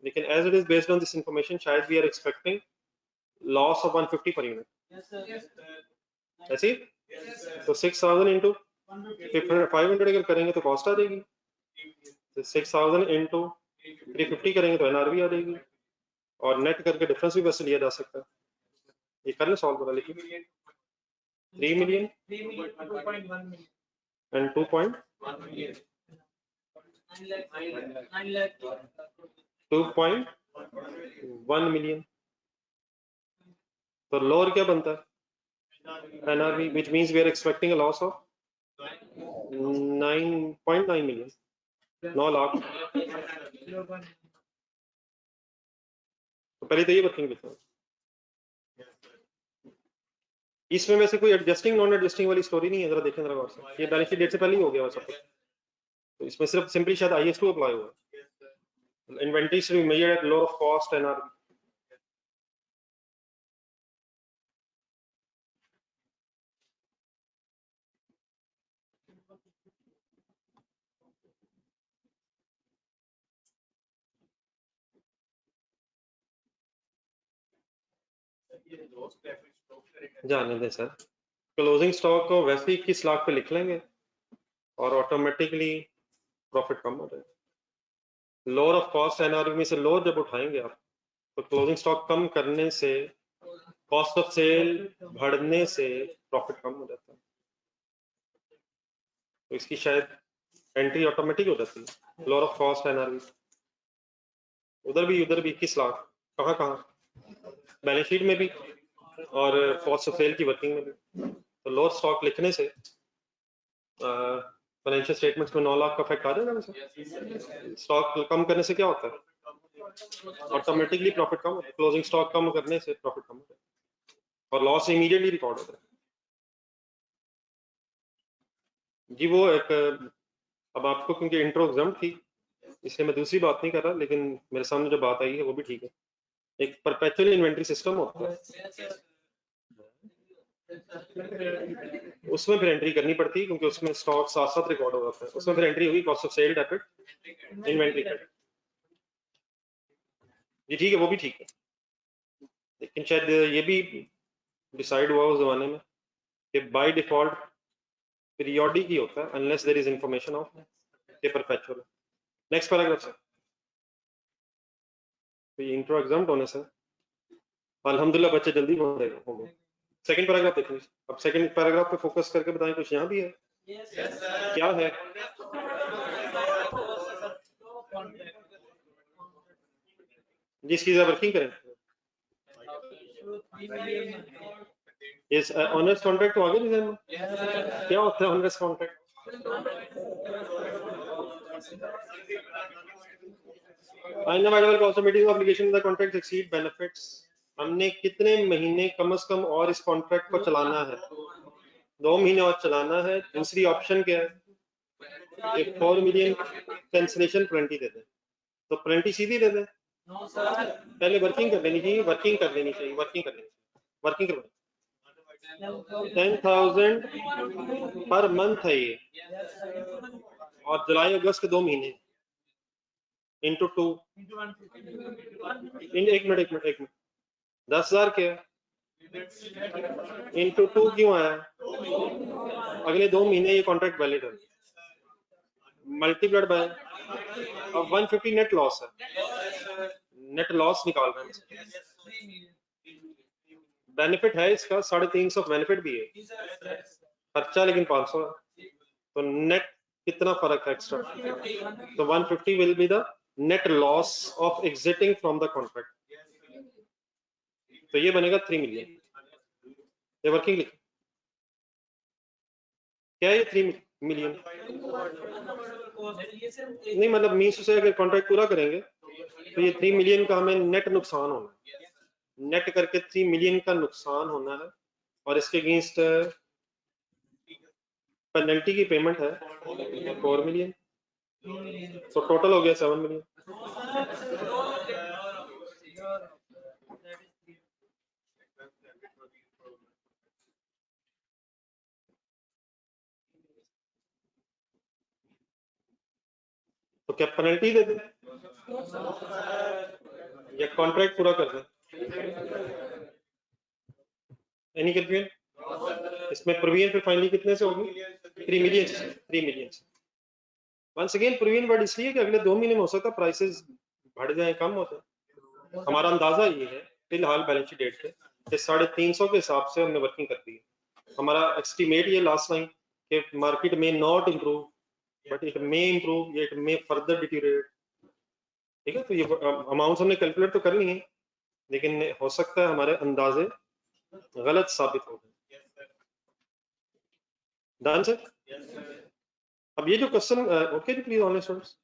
लेकिन as it is based on this information शायद we are expecting loss of 150 per unit. ऐसी तो 6000 इंटू 500 अगर करेंगे तो कॉस्ट आ जाएगी, 6000 इंटू 350 करेंगे तो एनआरवी आ जाएगी, और नेट करके डिफरेंस भी वैसे लिया जा सकता है. ये कर ले सॉल्व करा, लेकिन 3 million and 2.1 million. तो लोअर क्या बनता है NRV, which means we are expecting a loss of 9.9 million, 9 lakh. तो पहले तो ये वर्किंग विथ, इसमें वैसे कोई एडजस्टिंग नॉन एडजस्टिंग वाली स्टोरी नहीं है. जरा देखें जरा गौर से, ये बैलेंस शीट डेट से पहले ही हो गया सब कुछ, तो इसमें सिर्फ सिंपली शायद IS2 अप्लाई हुआ. Inventory should be measured at lower of cost NRV. जाने दें सर, क्लोजिंग स्टॉक को वैसे ही 21 लाख पे लिख लेंगे और ऑटोमेटिकली प्रॉफिट कम हो जाएगा. लोअर ऑफ कॉस्ट एनआरवी में से लोअर जब उठाएंगे आप, तो क्लोजिंग स्टॉक कम करने से, कॉस्ट ऑफ सेल बढ़ने से प्रॉफिट कम हो जाता है. तो इसकी शायद एंट्री ऑटोमेटिक हो जाती है. लोअर ऑफ कॉस्ट एनआरवी उधर भी 21 लाख, कहाँ बैलेंस शीट में भी और कॉस्ट ऑफ सेल की वर्किंग में भी. तो लोअर स्टॉक लिखने से फाइनेंशियल स्टेटमेंट्स में 9 लाख का इफेक्ट आ जाएगा. वैसे स्टॉक कम करने से क्या होता है, ऑटोमेटिकली प्रॉफिट कम होता है. क्लोजिंग स्टॉक कम करने से प्रॉफिट कम होता है और लॉस इमीडिएटली रिकॉर्ड होता है. जी वो एक, अब आपको क्योंकि इंट्रो एग्जाम थी इसलिए मैं दूसरी बात नहीं कर रहा, लेकिन मेरे सामने जो बात आई है वो भी ठीक है. एक परपेचुअल इन्वेंटरी सिस्टम होता है, उसमें फिर एंट्री करनी पड़ती है क्योंकि उसमें स्टॉक साथ साथ रिकॉर्ड हो जाता है. उसमें फिर एंट्री होगी cost of sale debit inventory credit. जी ठीक है, वो भी ठीक है, लेकिन शायद ये भी डिसाइड हुआ उस जमाने में कि बाय डिफॉल्ट पीरियोडिक ही होता है unless there is information of के परपेचुअल. Next paragraph sir. तो ये इंट्रो एग्जाम होने से अल्हम्दुलिल्लाह बच्चे जल्दी होंगे. सेकंड पैराग्राफ देखिए. अब सेकंड पैराग्राफ पे फोकस करके बताएं कुछ यहाँ भी है. क्या है जिसकी वर्किंग करें. इस ऑनर्स कॉन्ट्रैक्ट तो आगे डिजाइन में क्या होता है honours contract. Unavoidable cost of meeting obligation the contract exceed benefits. हमने कितने महीने कम से कम और इस कॉन्ट्रैक्ट को चलाना है, 2 महीने और चलाना है. दूसरी ऑप्शन क्या है, 4 मिलियन कैंसिलेशन पेनल्टी दे दें. तो पेनल्टी सीधी दे दें, पहले वर्किंग कर लेनी चाहिए, वर्किंग कर लेनी चाहिए, वर्किंग कर लेनी चाहिए, वर्किंग करवाएं. 10,000 पर मंथ है ये, और जुलाई अगस्त के 2 महीने इंटू 2 एक मिनट 10,000 क्या इंटू 2 क्यों आया, अगले 2 महीने ये कॉन्ट्रैक्ट वैलिड है, मल्टीप्लाइड बाय. अब 150 नेट लॉस है, नेट लॉस निकाल रहे हैं, बेनिफिट है इसका 350 बेनिफिट भी है, खर्चा लेकिन 500 है, तो नेट कितना फर्क है एक्स्ट्रा, तो 150 will be the net loss of exiting from the contract, तो ये बनेगा 3 मिलियन। ये वर्किंग लिख क्या है, ये 3 मिलियन नहीं, मतलब मीन्स से अगर कॉन्ट्रैक्ट पूरा करेंगे तो ये 3 मिलियन का हमें नेट नुकसान होना है, नेट करके 3 मिलियन का नुकसान होना है, और इसके अगेंस्ट पेनल्टी की पेमेंट है 4 मिलियन, तो टोटल हो गया 7 मिलियन। तो क्या पेनल्टी दे दें या कॉन्ट्रैक्ट पूरा कर दें, एनी कंफ्यूजन? इसमें प्रोविजन फिर फाइनली कितने से होगी, 3 मिलियन से, 3 मिलियन से। वंस अगेन प्रोविजन वर्ड इसलिए कि अगले 2 महीने में हो सकता है प्राइसेस बढ़ जाए, कम हो जाए। हमारा अंदाजा ये है फिलहाल बैलेंस शीट डेट के 350 के हिसाब से हमने वर्किंग कर दी है। हमारा एस्टिमेट ये लास्ट टाइम कि मार्केट में not improve but it may improve, it may further deteriorate, ठीक है। तो ये अमाउंट हमने कैलकुलेट तो कर ली है, लेकिन हो सकता है हमारे अंदाजे गलत साबित हो गए। Done sir? अब ये जो क्वेश्चन, ओके जी प्लीज ऑनलाइन स्टूडेंट्स,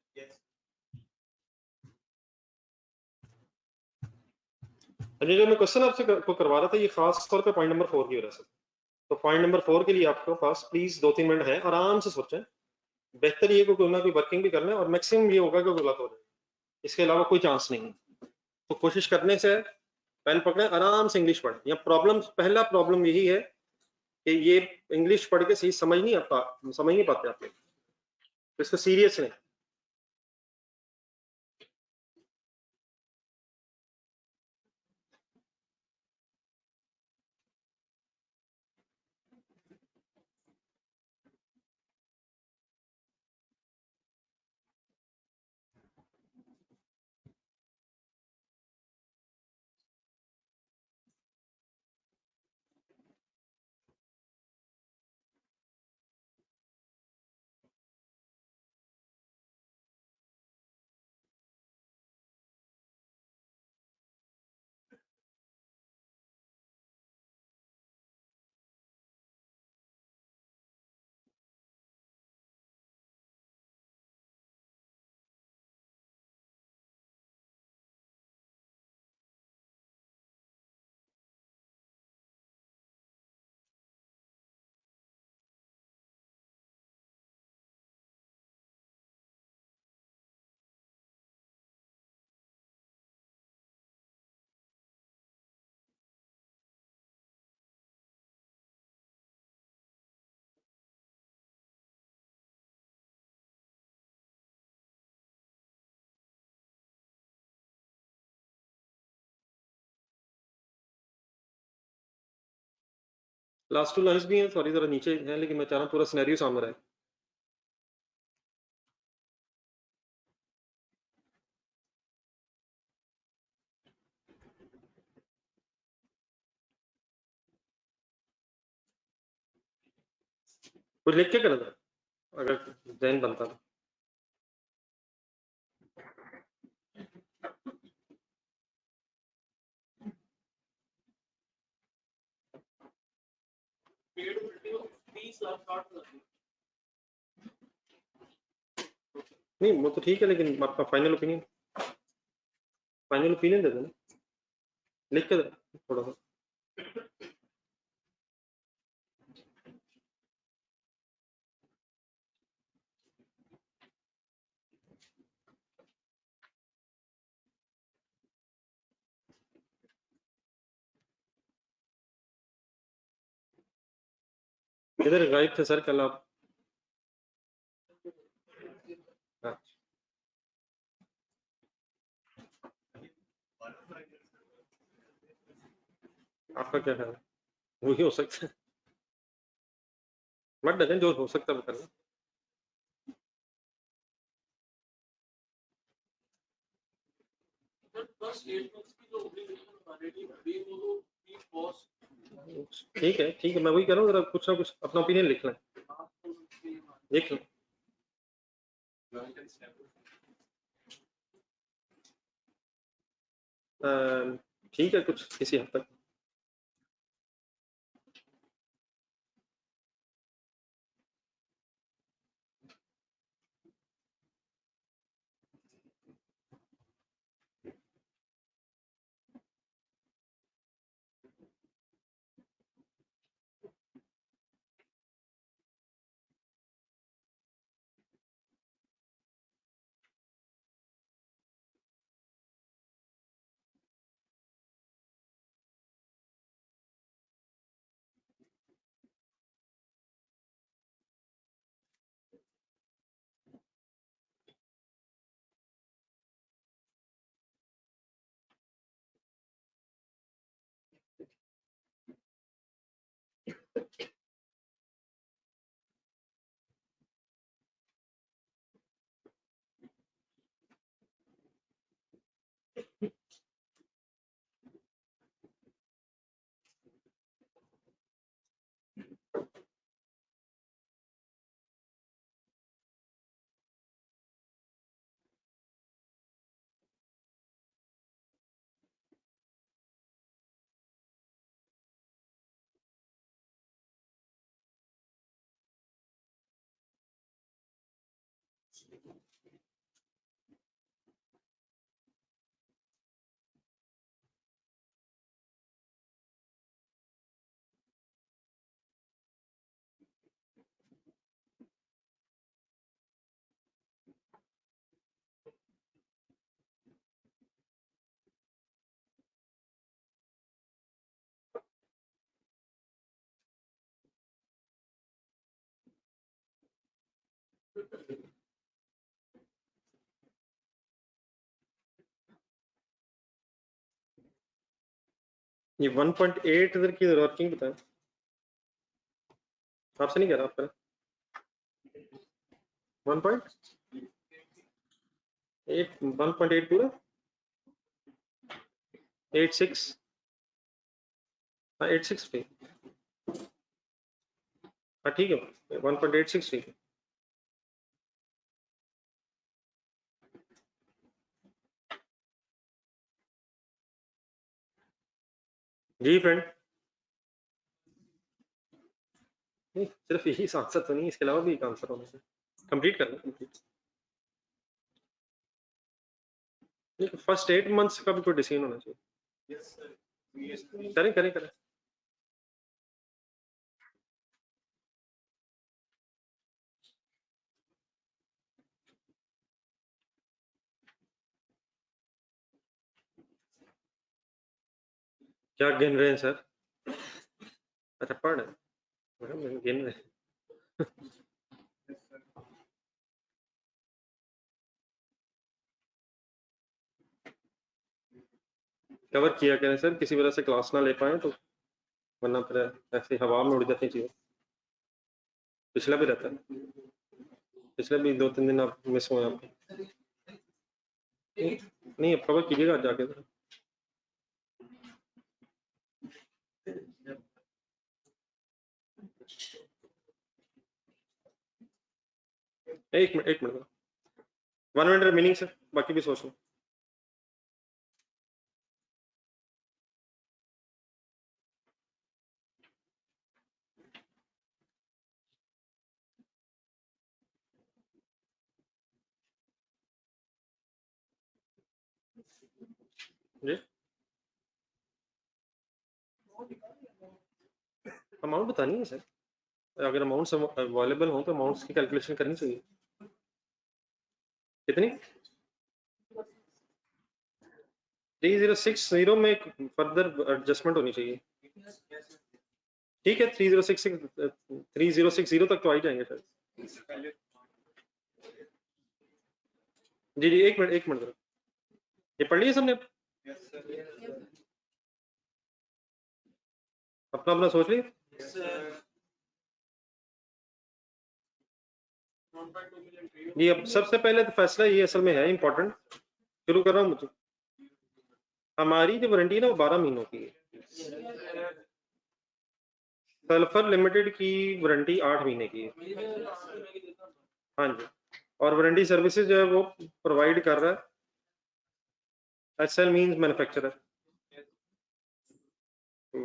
जो मैं क्वेश्चन आपसे को करवा रहा था ये खास तौर पे पॉइंट नंबर 4 की वजह से, तो पॉइंट नंबर 4 के लिए आपके पास प्लीज 2-3 मिनट है, आराम से सोचें, बेहतर ये कोई ना कोई वर्किंग भी करना है, और मैक्सिमम ये होगा कि गलत हो जाए, इसके अलावा कोई चांस नहीं है। तो कोशिश करने से पेन पकड़े, आराम से इंग्लिश पढ़ें। या प्रॉब्लम, पहला प्रॉब्लम यही है कि ये इंग्लिश पढ़ के सही समझ नहीं पाते आप लोग, तो इसको सीरियस लें। लास्ट 2 लाइन्स भी हैं, सॉरी जरा नीचे हैं, लेकिन मैं चाह रहा हूँ पूरा सिनेरियो सामने रहे। कुछ लिख के करना था अगर जहन बनता तो। नहीं वो तो ठीक है, लेकिन आपका फाइनल ओपिनियन दे देना, लिख के थोड़ा सा। इधर गायब थे सर कल आप? हाँ। आपका क्या ख्याल है? वही हो सकता है, मत डरें, जो हो सकता है वो करना। ठीक है मैं वही कह रहा हूँ, जरा कुछ ना कुछ अपना ओपिनियन लिख लें, लिख लें। ठीक है, कुछ किसी हद तक। ये 1.8 इधर की वर्किंग बताएं, आपसे नहीं कह रहा, आपका 1.8 पूरा 86, हाँ 86 पे, हाँ ठीक है 1.86 ठीक है। जी फ्रेंड, नहीं सिर्फ यही आंसर तो नहीं, इसके अलावा भी एक आंसर होना चाहिए, कंप्लीट करना कंप्लीट। फर्स्ट 8 मंथ्स का भी कोई डिसीजन होना चाहिए। करें करें करें। क्या गिन रहे हैं सर? अच्छा पढ़ रहे हैं, गिन रहे हैं। कवर किया करें सर, किसी वजह से क्लास ना ले पाए तो, वरना फिर ऐसे हवा में उड़ जाती चीजें। पिछला भी रहता है, पिछले भी 2-3 दिन आप मिस हुए आपके। नहीं अब कवर कीजिएगा जाके। एक मिनट 1 मिनट रिमेनिंग सर, बाकी भी सोच लो। जी अमाउंट बतानी है सर, अगर अमाउंट्स अवेलेबल हो तो अमाउंट्स की कैलकुलेशन करनी चाहिए। कितनी? 3060 में एक फर्दर एडजस्टमेंट होनी चाहिए। ठीक है 3060 तक तो आ ही जाएंगे सर। जी जी एक मिनट जरा, ये पढ़ लिया सबने? अपना अपना सोच लिया जी। अब सबसे पहले तो फैसला ये असल में है इम्पोर्टेंट, शुरू कर रहा हूँ मुझे। हमारी जो वारंटी है ना वो 12 महीनों की है। सल्फर लिमिटेड की वारंटी 8 महीने की है। हाँ जी, और वारंटी सर्विसेज जो है वो प्रोवाइड कर रहा है एसएल मींस मैन्युफैक्चरर।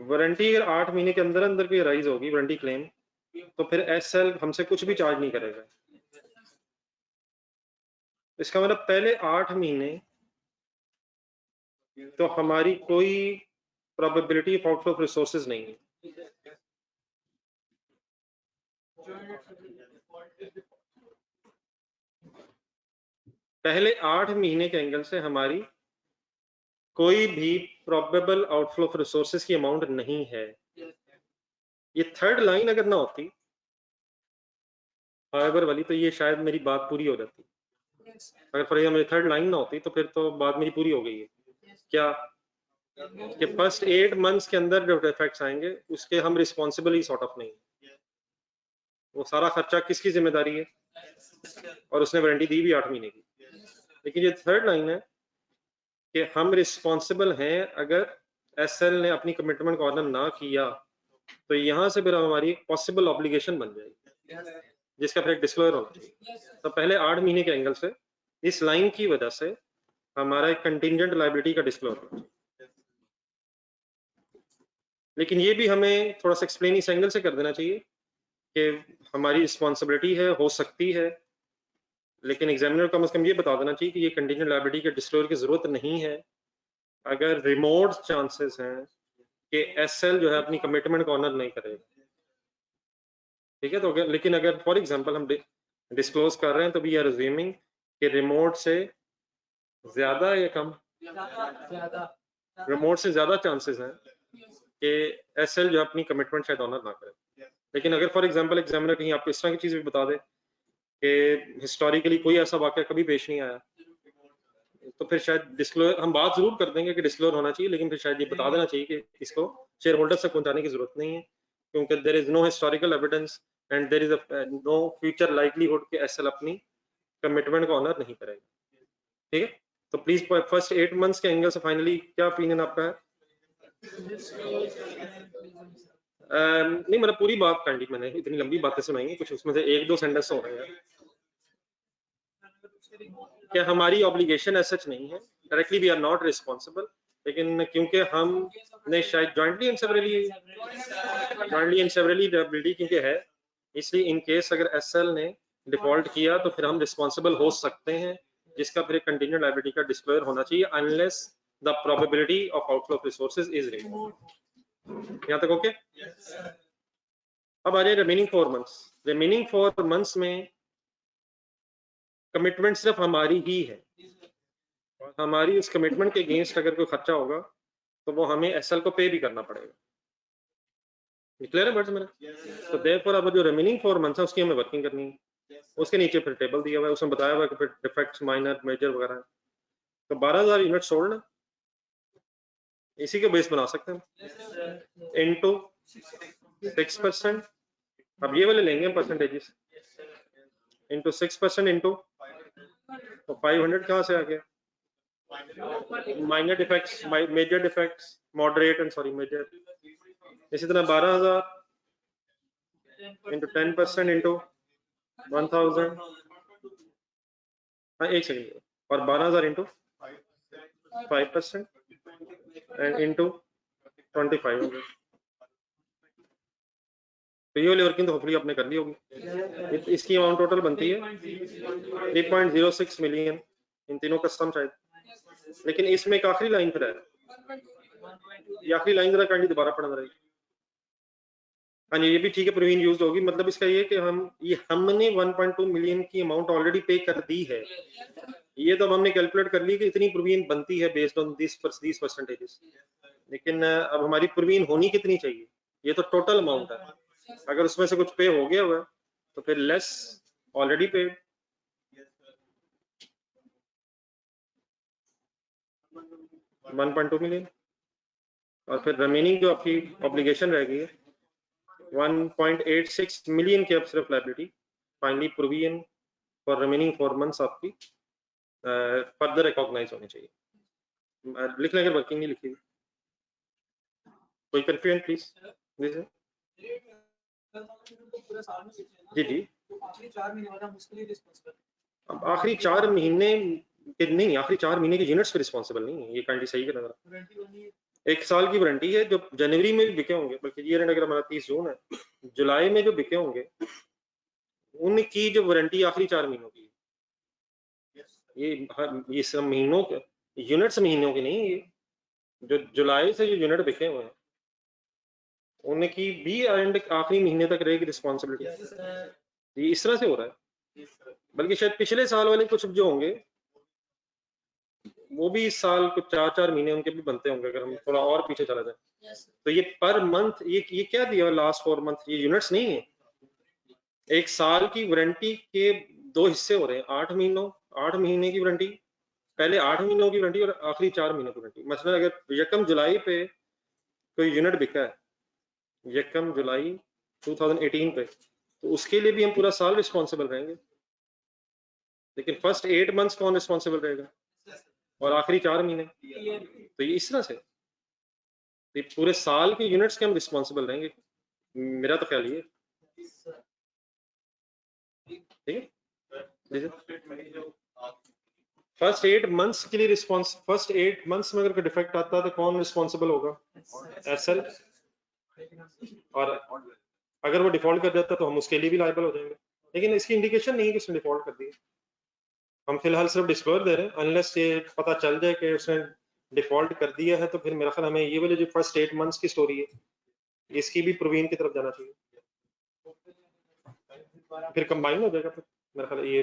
वारंटी अगर 8 महीने के अंदर अंदर कोई राइज होगी वारंटी क्लेम, तो फिर एसएल हमसे कुछ भी चार्ज नहीं करेगा। इसका मतलब पहले 8 महीने तो हमारी कोई probability of outflow of resources नहीं है। पहले 8 महीने के एंगल से हमारी कोई भी प्रोबेबल आउटफ्लो ऑफ रिसोर्सेज की अमाउंट नहीं है। ये थर्ड लाइन अगर ना होती हाउएवर वाली, तो ये शायद मेरी बात पूरी हो जाती। अगर फॉर एग्जाम्पल थर्ड लाइन ना होती तो फिर तो बात मेरी पूरी हो गई है। क्या कि फर्स्ट 8 मंथ्स के अंदर जो इफेक्ट्स आएंगे उसके हम रिस्पॉन्सिबल ही सॉर्ट ऑफ नहीं, वो सारा खर्चा किसकी जिम्मेदारी है, और उसने वारंटी दी भी 8 महीने की। लेकिन ये थर्ड लाइन है कि हम रिस्पॉन्सिबल हैं अगर एसएल ने अपनी कमिटमेंट को ऑनर ना किया, तो यहाँ से फिर हमारी पॉसिबल ऑब्लिगेशन बन जाएगी जिसका फिर डिस्क्लोजर होना चाहिए। तो पहले 8 महीने के एंगल से इस लाइन की वजह से हमारा एक कंटिंजेंट लायबिलिटी का डिस्क्लोजर होना चाहिए। लेकिन ये भी हमें थोड़ा सा एक्सप्लेन इस एंगल से कर देना चाहिए कि हमारी रिस्पॉन्सिबिलिटी है, हो सकती है, लेकिन एग्जामिनर कम से कम ये बता देना चाहिए कि ये कंटिंजेंट लायबिलिटी के डिस्क्लोजर की जरूरत नहीं है अगर रिमोट चांसेस हैं कि एसएल जो है अपनी कमिटमेंट को ऑनर नहीं करेगा। ठीक है, तो अगर लेकिन अगर फॉर एग्जांपल हम डिस्क्लोज कर रहे हैं तो वी आर अज्यूमिंग कि रिमोट से ज्यादा या कम, रिमोट से ज्यादा चांसेस हैं कि एसएल जो अपनी कमिटमेंट शायद ऑनर ना करे। लेकिन अगर फॉर एग्जांपल एग्जामिनर कहीं आपको इस तरह की चीज भी बता दे कि हिस्टोरिकली कोई ऐसा वाकया कभी पेश नहीं आया, तो फिर शायद डिस्क्लोजर हम बात जरूर कर देंगे कि डिस्क्लोजर होना चाहिए, लेकिन फिर शायद ये बता देना चाहिए कि इसको शेयर होल्डर तक पहुंचाने की जरूरत नहीं है, क्योंकि there is no historical evidence and there is no future livelihood कि एसएल अपनी कमिटमेंट को ऑनर नहीं करेगा। ठीक है, तो प्लीज फर्स्ट 8 मंथ्स के एंगल से फाइनली क्या ओपिनियन आपका है? नहीं मतलब पूरी बात काइंडली, मैंने इतनी लंबी बातें सुनाई, कुछ उसमें से एक दो सेंटेंस हो रहे हैं कि हमारी ऑब्लिगेशन एज सच नहीं है, directly we are not responsible, लेकिन क्योंकि हमने शायद जॉइंटली एंड सेवरली लायबिलिटी क्योंकि है, इसलिए इन केस अगर एसएल ने डिफॉल्ट किया तो फिर हम रिस्पॉन्सिबल हो सकते हैं, जिसका फिर कंटिन्यूड लायबिलिटी का डिस्क्लोजर होना चाहिए unless the probability of outflow of resources is removed. यहाँ तक ओके? अब आ जाए रिमेनिंग 4 मंथ्स। रिमेनिंग 4 मंथ्स में कमिटमेंट सिर्फ हमारी ही है, और हमारी उस कमिटमेंट के अगेंस्ट अगर कोई खर्चा होगा तो वो हमें एसएल को पे भी करना पड़ेगा। क्लियर है वर्ड्स मेरे? तो देयरफॉर अब जो रिमेनिंग 4 मंथ्स है उसकी हमें वर्किंग करनी है। उसके नीचे फिर टेबल दिया हुआ है, उसमें बताया हुआ है कि फिर डिफेक्ट्स, माइनर, मेजर वगैरह है। तो 12,000 यूनिट सोल्ड है, इसी के बेस बना सकते हैं इनटू 6%। अब ये वाले लेंगे हम परसेंटेजेस, इनटू 6% इनटू, तो 500 कहाँ से आ गया? Minor defects, major defects, moderate and sorry major. इसी तरह 12,000 इंटू 10% इंटू 1000, हाँ एक सेकेंड, और 12,000 इंटू 5% एंड इंटू 2500। तो ये वाली वर्किंग तो होपफुली आपने कर ली होगी। इसकी अमाउंट टोटल बनती है 3.06 मिलियन इन तीनों का सम शायद। लेकिन इसमें एक आखिरी लाइन पर है, ये आखिरी लाइन जरा काइंडली दोबारा पढ़ना रहेगी। हाँ जी, ये भी ठीक है, प्रोविजन यूज होगी, मतलब इसका ये कि हमने 1.2 मिलियन की अमाउंट ऑलरेडी पे कर दी है। ये तो हमने कैलकुलेट कर ली कि इतनी प्रोविजन बनती है बेस्ड ऑन दिस परसेंटेजेस, लेकिन अब हमारी प्रोविजन होनी कितनी चाहिए, ये तो टोटल अमाउंट है। अगर उसमें से कुछ पे हो गया हुआ तो फिर लेस ऑलरेडी पेड। $1.2 मिलियन, और फिर रिमेनिंग जो आपकी ऑब्लिगेशन रह गई है 1.86 मिलियन की अब सिर्फ liability finally provision for remaining 4 months आपकी फर्दर रिकॉग्नाइज होनी चाहिए। लिख लें अगर वर्किंग नहीं लिखी। कोई कंफ्यूजन प्लीज? जी जी। आखिरी 4 महीने के नहीं, आखिरी 4 महीने के यूनिट्स पे रिस्पॉन्सिबल नहीं है, ये काइंडली सही कर रहा। 1 साल की वारंटी है, जो जनवरी में भी बिके होंगे, बल्कि ये अगर हमारा 30 जून है, जुलाई में जो बिके होंगे उनकी जो वारंटी आखिरी 4 महीनों की, ये सब महीनों के यूनिट्स महीनों की नहीं, ये जो जुलाई से जो यूनिट बिके हुए हैं उनकी भी एंड आखिरी महीने तक रहेगी रिस्पॉन्सिबिलिटी। ये इस तरह से हो रहा है, बल्कि शायद पिछले साल वाले कुछ जो होंगे वो भी इस साल कुछ 4-4 महीने उनके भी बनते होंगे, अगर हम थोड़ा और पीछे चला जाए। तो ये पर मंथ ये क्या दिया लास्ट 4 मंथ, ये यूनिट्स नहीं है। 1 साल की वारंटी के 2 हिस्से हो रहे हैं, 8 महीने की वारंटी, पहले 8 महीनों की वारंटी और आखिरी 4 महीनों की वारंटी। मतलब अगर 1 जुलाई पे कोई यूनिट बिका है, 1 जुलाई 2018 पे, तो उसके लिए भी हम पूरा साल रिस्पॉन्सिबल रहेंगे, लेकिन फर्स्ट 8 मंथ्स कौन रिस्पॉन्सिबल रहेगा और आखिरी 4 महीने। तो ये इस तरह से ये पूरे साल के यूनिट्स के हम रिस्पॉन्सिबल रहेंगे, मेरा तो ख्याल ये। ठीक है, फर्स्ट 8 मंथ्स के लिए फर्स्ट 8 मंथ्स में अगर कोई डिफेक्ट आता है तो कौन रिस्पॉन्सिबल होगा? एसएल। और अगर वो डिफॉल्ट कर जाता है तो हम उसके लिए भी लायबल हो जाएंगे, लेकिन इसकी इंडिकेशन नहीं है कि उसने डिफॉल्ट कर दिया। हम फिलहाल सिर्फ डिस्क्लोजर दे रहे हैं, अनलेस ये पता चल जाए कि उसने डिफॉल्ट कर दिया है, तो फिर मेरा ख्याल हमें ये वाली जो फर्स्ट 8 मंथ्स की स्टोरी है इसकी भी प्रोवीन की तरफ जाना चाहिए, फिर कंबाइन हो जाएगा। फिर मेरा ख्याल ये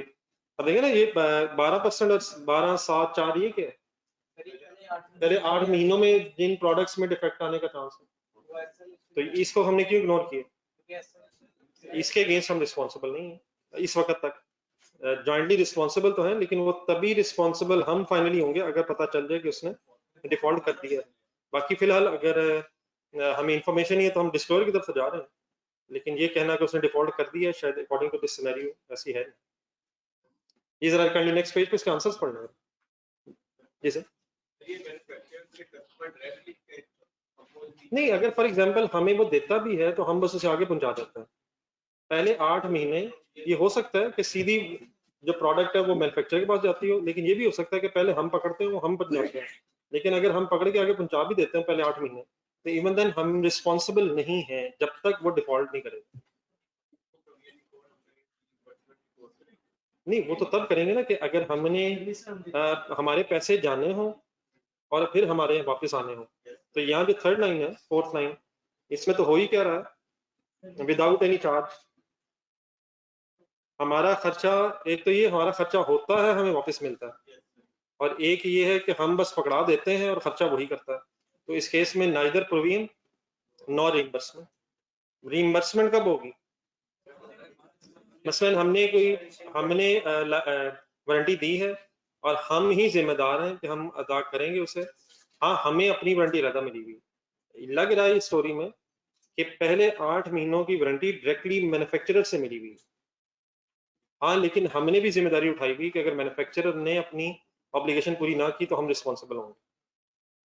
अब देखें ना, ये 12% और 12/7/4 ये क्या है? पहले 8 महीनों में जिन प्रोडक्ट्स में डिफेक्ट आने का चांस है, तो इसको हमने क्यों इग्नोर किया? इसके अगेंस्ट हम रिस्पॉन्सिबल नहीं है इस वक्त तक। जॉइंटली रिस्पॉन्सिबल तो है, लेकिन वो तभी रिस्पॉन्सिबल हम फाइनली होंगे अगर पता चल जाए कि उसने डिफॉल्ट कर दिया है। बाकी फिलहाल अगर हमें इंफॉर्मेशन नहीं है तो हम डिस्क्लोजर की तरफ से जा रहे हैं, लेकिन ये कहना कि उसने डिफॉल्ट कर दिया है शायद अकॉर्डिंग टू दिस सिनेरियो ऐसी है। ये जरा काइंडली नेक्स्ट पेज पे इसके आंसर्स पढ़ना है। जी सर। नहीं, अगर फॉर एग्जांपल हमें वो देता भी है तो हम बस उसे आगे पहुंचा देते हैं। पहले 8 महीने ये हो सकता है कि सीधी जो प्रोडक्ट है वो मैन्युफैक्चरर के पास जाती हो, लेकिन ये भी हो सकता है कि पहले हम पकड़ते हैं वो हम पहुंचाते हैं। लेकिन अगर हम पकड़ के आगे पहुंचा भी देते हैं पहले 8 महीने, तो इवन देन हम रिस्पॉन्सिबल नहीं है जब तक वो डिफॉल्ट नहीं करेगा। नहीं, वो तो तब करेंगे ना कि अगर हमने हमारे पैसे जाने हो और फिर हमारे यहाँ वापस आने हो। तो यहाँ जो थर्ड लाइन है, फोर्थ लाइन, इसमें तो हो ही क्या रहा है, विदाउट एनी चार्ज। हमारा खर्चा, एक तो ये हमारा खर्चा होता है हमें वापस मिलता है, और एक ये है कि हम बस पकड़ा देते हैं और खर्चा वही करता है। तो इस केस में neither provision nor reimbursement. Reimbursement कब होगी? मसलन हमने वारंटी दी है और हम ही जिम्मेदार हैं कि हम अदा करेंगे उसे। हाँ, हमें अपनी वारंटी अलग मिली हुई लग रहा है इस स्टोरी में कि पहले 8 महीनों की वारंटी डायरेक्टली मैन्युफैक्चरर से मिली हुई। हाँ, लेकिन हमने भी जिम्मेदारी उठाई हुई कि अगर मैन्युफैक्चरर ने अपनी ऑब्लिगेशन पूरी ना की तो हम रिस्पॉन्सिबल होंगे,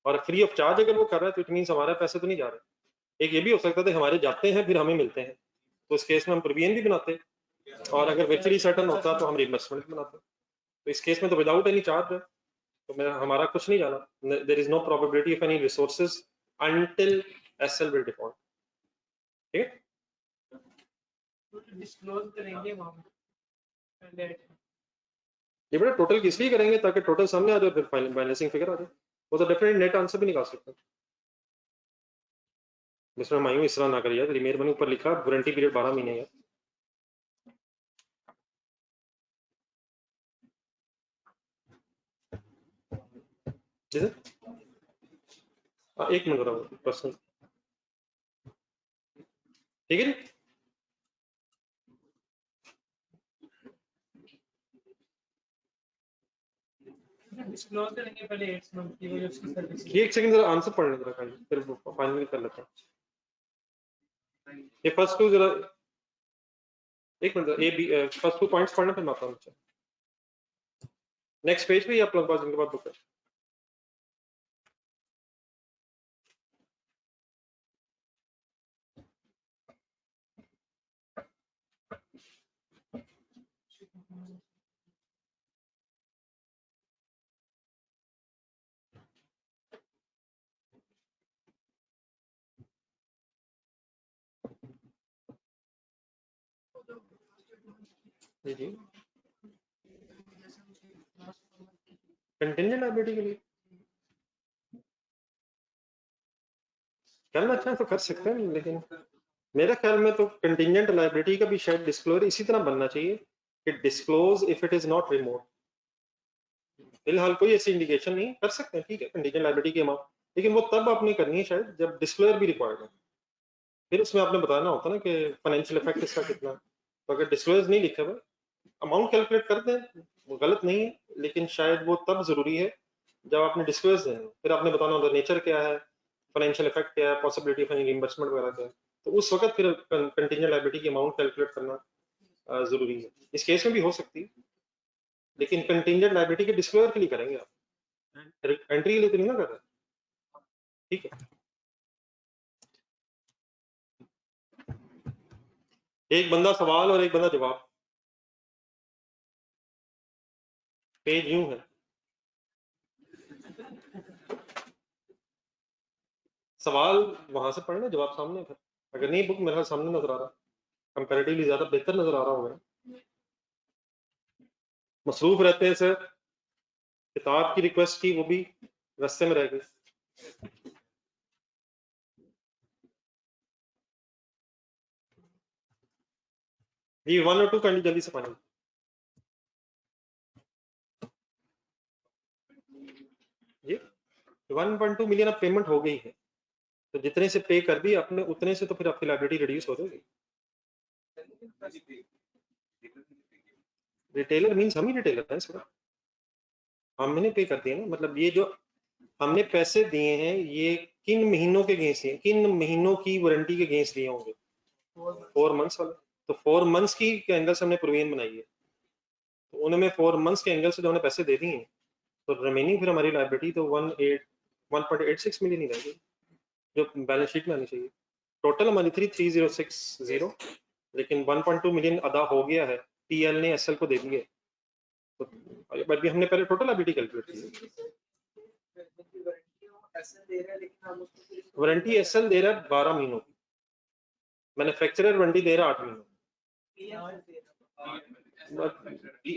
और फ्री ऑफ चार्ज अगर वो कर रहा है तो इट मीन्स हमारे पैसे तो नहीं जा रहे। एक ये भी हो सकता है हमारे जाते हैं फिर हमें मिलते हैं, तो इस केस में हम प्रोविजन भी बनाते, और अगर वर्चुअली सर्टन होता तो हम रिइंबर्समेंट भी बनाते। तो इस केस में तो विदाउट एनी चार्ज है, तो मेरा हमारा कुछ नहीं जाना। There is no probability of any resources until SL will default. ठीक है, डिस्क्लोज करेंगे वहां पे। ये बेटा टोटल किस लिए करेंगे? ताकि टोटल सामने आ जाए, फिर फाइनल बैलेंसिंग फिगर आ जाए। वो तो डेफिनेट नेट आंसर भी निकाल सकते हैं। मिस्टर मायू इस तरह ना करिए, तेरी मेहरबानी, ऊपर लिखा वारंटी पीरियड 12 महीने है। जी सर, एक मिनट रहा पर्सनल। ठीक है जी, डिस्क्लोज करेंगे पहले 8 मंथ की वजह उसकी सर्विस। एक सेकंड जरा आंसर पढ़ने जरा का, फिर फाइनल कर लेते हैं। ये फर्स्ट टू जरा एक minute, A B first 2 points पढ़ना फिर मैं आता हूं। नेक्स्ट पेज पे ही आप लोग पास इनके बाद बुक है। जी जी, कंटिंजेंट लायबिलिटी के लिए करना चाहें तो कर सकते हैं, लेकिन मेरे ख्याल में तो कंटिंजेंट लायबिलिटी का भी शायद डिस्क्लोजर इसी तरह बनना चाहिए कि disclose if it is not remote. फिलहाल कोई ऐसी इंडिकेशन नहीं, कर सकते हैं ठीक है कंटिंजेंट लायबिलिटी की अमाउंट, लेकिन वो तब आपने करनी है शायद जब डिस्क्लोजर भी रिक्वायर्ड है, फिर उसमें आपने बताना होता है ना कि फाइनेंशियल इफेक्ट इसका कितना। तो अगर डिस्क्लोजर नहीं लिखा हुआ, अमाउंट कैलकुलेट कर दें, वो गलत नहीं है, लेकिन शायद वो तब जरूरी है जब आपने डिस्क्लोज देना है, फिर आपने बताना होता नेचर क्या है, फाइनेंशियल इफेक्ट क्या है, पॉसिबिलिटी ऑफ एनी रिइंबर्समेंट वगैरह क्या है, तो उस वक्त फिर कंटिंजेंट लायबिलिटी की अमाउंट कैलकुलेट करना जरूरी है। इस केस में भी हो सकती है, लेकिन कंटिंजेंट लायबिलिटी के डिस्क्लोजर के लिए करेंगे आप, एंट्री के लिए तो नहीं ना कर रहे। ठीक है, एक बंदा सवाल और एक बंदा जवाब। पेज यूं है, सवाल वहां से पढ़ना, जवाब सामने, फिर अगर नहीं बुक मेरे सामने नजर आ रहा, कंपैरेटिवली ज्यादा बेहतर नजर आ रहा होगा। मसरूफ रहते हैं सर, किताब की रिक्वेस्ट की, वो भी रास्ते में रह गई। जी 1 और 2 कैंडी जल्दी से फाइनल। जी 1.2 मिलियन अब पेमेंट हो गई है, तो जितने से पे कर दी आपने उतने से तो फिर आपकी लायबिलिटी रिड्यूस हो जाएगी। रिटेलर मींस हम ही रिटेलर हैं इसका, हमने पे कर दिए ना, मतलब ये जो हमने पैसे दिए हैं ये किन महीनों के अगेंस्ट दिए, किन महीनों की वारंटी के अगेंस्ट दिए होंगे, 4 मंथ्स वाले, तो 4 मंथ्स की एंगल से हमने प्रोविजन बनाई है, तो उनमें 4 मंथ्स के एंगल से जो हमने पैसे दे दिए हैं, तो रिमेनिंग फिर हमारी लायबिलिटी तो 1.86 मिलियन ही रहेगी जो बैलेंस शीट में आनी चाहिए। टोटल हमारी थी 3060, लेकिन 1.2 मिलियन अदा हो गया है, पीएल ने एसएल को दे दिए, तो बल्कि हमने पहले टोटल लायबिलिटी कैलकुलेट की। वारंटी एसएल दे रहा है 12 महीनों की, मैन्युफैक्चरर वारंटी दे रहा है 8 महीनों की।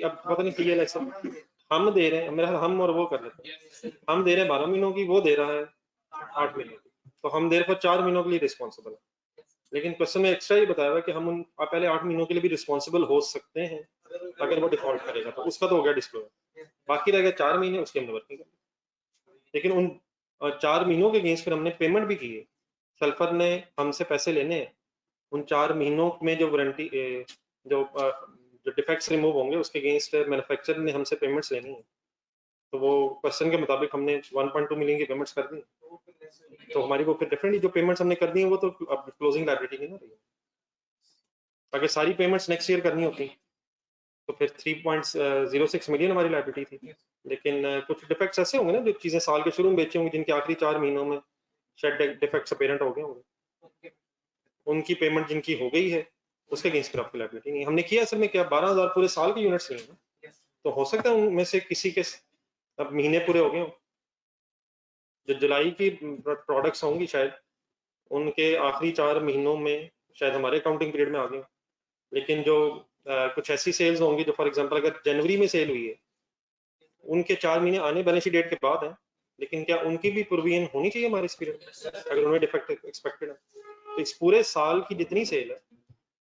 अब पता नहीं पीएल एसएल हम दे रहे हैं, मेरा हम और वो कर लेते हैं, हम दे रहे हैं 12 महीनों की, वो दे रहा है 8 महीनों की, तो हम दे रहे 4 महीनों के लिए रिस्पॉन्सिबल है। लेकिन क्वेश्चन में एक्स्ट्रा ये बताया हुआ कि हम उन पहले 8 महीनों के लिए भी रिस्पॉन्सिबल हो सकते हैं अगर वो डिफॉल्ट करेगा, तो उसका तो हो गया डिस्क्लोजर, बाकी रह गया 4 महीने, उसकी हमने वर्किंग कर, लेकिन उन 4 महीनों के अगेंस्ट फिर हमने पेमेंट भी की है, सल्फर ने हमसे पैसे लेने हैं, उन 4 महीनों में जो वारंटी जो जो डिफेक्ट्स रिमूव होंगे उसके अगेंस्ट मैन्युफैक्चरर ने हमसे पेमेंट्स लेनी है, तो वो क्वेश्चन के मुताबिक हमने 1.2 मिलियन की पेमेंट्स कर दी, तो हमारी वो फिर डिफरेंटली जो पेमेंट्स हमने कर दी है वो तो अब क्लोजिंग लायबिलिटी नहीं ना रही। अगर सारी पेमेंट्स नेक्स्ट ईयर करनी होती तो फिर 3.06 मिलियन हमारी लायबिलिटी थी, लेकिन कुछ डिफेक्ट्स ऐसे होंगे ना जो चीजें साल के शुरू में बेची होंगी जिनके आखिरी 4 महीनों में शायद डिफेक्ट्स अपेरेंट हो गए होंगे, उनकी पेमेंट जिनकी हो गई है उसके अगेंस्ट फिर आपकी लायबिलिटी नहीं। हमने किया असल में क्या 12,000 पूरे साल के यूनिट्स लिए हैं, तो हो सकता है उनमें से किसी के अब महीने पूरे हो गए हों, जो जुलाई की प्रोडक्ट्स होंगी शायद उनके आखिरी 4 महीनों में शायद हमारे अकाउंटिंग पीरियड में आ गए, लेकिन जो कुछ ऐसी सेल्स होंगी जो फॉर एग्जांपल अगर जनवरी में सेल हुई है, उनके 4 महीने आने बैलेंस शीट डेट के बाद है, लेकिन क्या उनकी भी प्रोविजन होनी चाहिए हमारे इस पीरियड में अगर उन्हें डिफेक्ट एक्सपेक्टेड है, तो इस पूरे साल की जितनी सेल है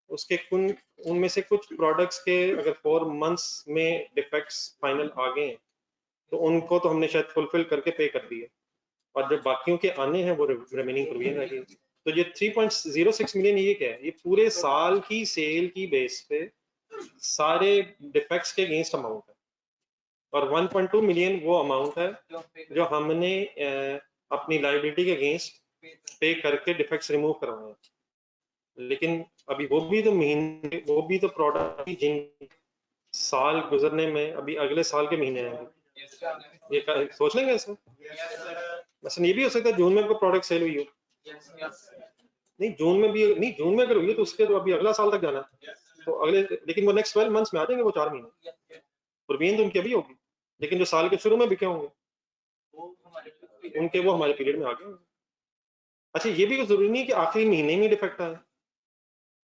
उसके उनमें से कुछ प्रोडक्ट्स के अगर 4 मंथ्स में डिफेक्ट्स फाइनल आ गए हैं तो उनको तो हमने शायद फुलफिल करके पे कर दिए, और जो बाकियों के आने हैं वो रिमेनिंग प्रोविजन रह गई। तो ये 3.06 मिलियन ये क्या है, ये पूरे साल की सेल की बेस पे सारे डिफेक्ट्स के अगेंस्ट अमाउंट है, और 1.2 मिलियन वो अमाउंट है जो हमने अपनी लाइबिलिटी के अगेंस्ट पे करके डिफेक्ट्स रिमूव करवाए हैं, लेकिन अभी वो भी तो महीने, वो भी तो प्रोडक्ट जिन साल गुजरने में अभी अगले साल के महीने हैं, ये सोच लेंगे इसमें। वैसे ये भी हो सकता है जून में कोई प्रोडक्ट सेल हुई हो, नहीं जून में भी नहीं, जून में अगर हुई है तो उसके तो अभी अगला साल तक जाना है, तो अगले, लेकिन वो नेक्स्ट 12 मंथ्स में आ जाएंगे वो 4 महीने, प्रोविजन तो उनकी अभी होगी, लेकिन जो साल के शुरू में बिके होंगे उनके वो हमारे पीरियड में आ गए। अच्छा ये भी जरूरी नहीं कि आखिरी महीने में डिफेक्ट आए,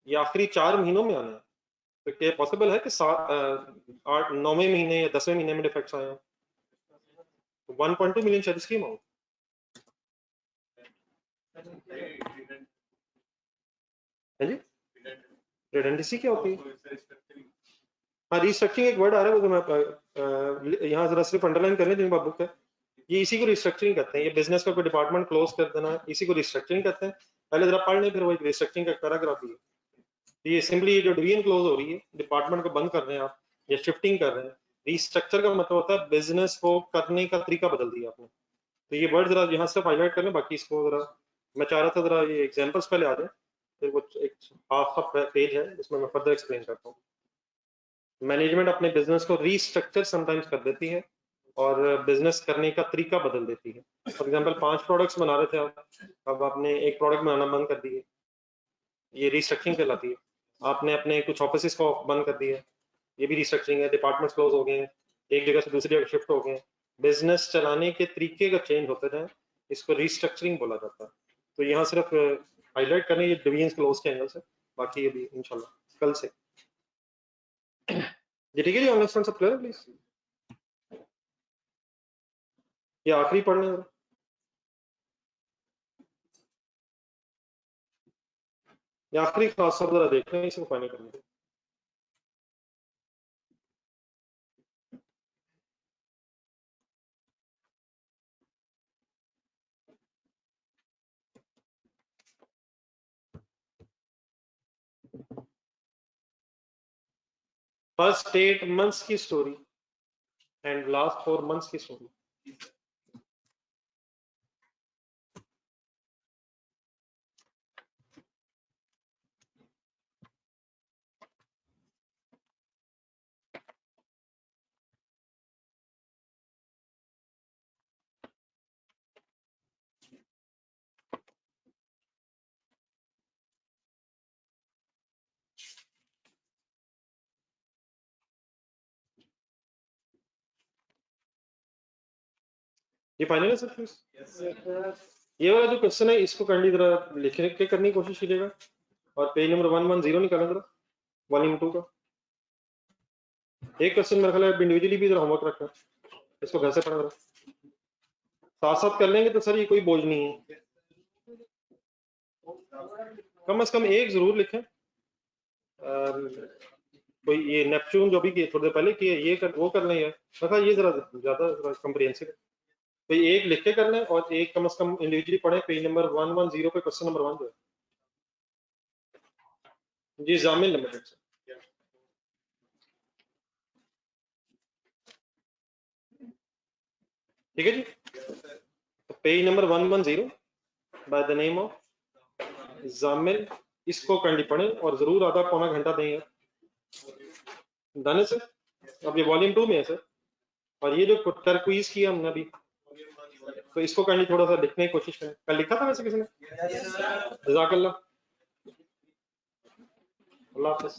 ये आखिरी 4 महीनों में आना है, तो क्या पॉसिबल है कि 9वें महीने या 10वें महीने में डिफेक्ट्स आए हैं? 1.2 मिलियन शायद इसकी अमाउंट। है जी, रिडेंडेंसी क्या होती है? हाँ, रिस्ट्रक्चरिंग एक वर्ड आ रहा है, वो तो मैं यहाँ जरा सिर्फ अंडरलाइन कर लें जिन बाबू का, ये इसी को रिस्ट्रक्चरिंग कहते हैं। ये बिजनेस का कोई डिपार्टमेंट क्लोज कर देना, इसी को रिस्ट्रक्चरिंग कहते हैं। पहले जरा पढ़ लें, फिर वो एक रिस्ट्रक्चरिंग का पैराग्राफ ही है। ये सिंपली ये जो डिवीजन क्लोज हो रही है, डिपार्टमेंट को बंद कर रहे हैं आप या शिफ्टिंग कर रहे हैं। रिस्ट्रक्चर का मतलब होता है बिजनेस को करने का तरीका बदल दिया आपने। तो ये वर्ड जरा यहाँ से हाईलाइट कर लें, बाकी इसको जरा मैं चाह रहा था जरा ये एग्जाम्पल्स पहले आ जाए, फिर वो एक हाफ पेज है उसमें मैं फर्दर एक्सप्लेन करता हूँ। मैनेजमेंट अपने बिजनेस को रीस्ट्रक्चर समटाइम्स कर देती है और बिजनेस करने का तरीका बदल देती है। फॉर एग्जांपल 5 प्रोडक्ट्स बना रहे थे आप, अब आपने एक प्रोडक्ट बनाना बंद कर दिए, ये रिस्ट्रक्चरिंग कहलाती है। आपने अपने कुछ ऑफिस को बंद कर दिए, ये भी रिस्ट्रक्चरिंग है। डिपार्टमेंट्स क्लोज हो गए हैं, एक जगह से दूसरी जगह शिफ्ट हो गए हैं। बिजनेस चलाने के तरीके का चेंज होते जाए, इसको रिस्ट्रक्चरिंग बोला जाता है। तो यहाँ सिर्फ हाईलाइट करने ये डिवीजन क्लोज के एंगल से, बाकी ये भी इंशाल्लाह कल से। ये ठीक है जी, ऑनलाइन सब क्लियर है प्लीज? ये आखिरी पढ़ने जरा, ये आखिरी खास सब जरा देख रहे हैं, इसको फाइनल करने दो। फर्स्ट 8 मंथ्स की स्टोरी एंड लास्ट 4 मंथ्स की स्टोरी। ये फाइनल है सर प्लीज? ये वाला जो क्वेश्चन है इसको करनी जरा लिखने के करने की कोशिश कीजिएगा और पेज नंबर 110 निकालें जरा, वॉल्यूम 2 का। एक क्वेश्चन मेरे ख्याल है इंडिविजुअली भी जरा होमवर्क रखना, इसको घर से पढ़ा जरा, साथ साथ कर लेंगे तो सर ये कोई बोझ नहीं है। कम से कम एक जरूर लिखें। कोई ये नेपच्यून जो भी किए थोड़ी देर पहले किए, ये कर वो कर लें यार, मतलब ये जरा ज्यादा कॉम्प्रिहेंसिव है। तो एक लिख के कर लें और एक कम से कम इंडिविजुअली पढ़ें। पेज नंबर 110 पे क्वेश्चन नंबर 1 जो है जी, जामिल लिमिटेड से। ठीक है जी, तो page number 110 by the name of Jamil, इसको काइंडली पढ़ें और जरूर आधा पौना घंटा दें यार। डन है सर? अब ये वॉल्यूम 2 में है सर, और ये जो क्विज किया हमने अभी, तो इसको काइंडली थोड़ा सा लिखने की कोशिश करें। कल लिखा था वैसे किसी ने? जज़ाकल्लाह, अल्लाह हाफिज़।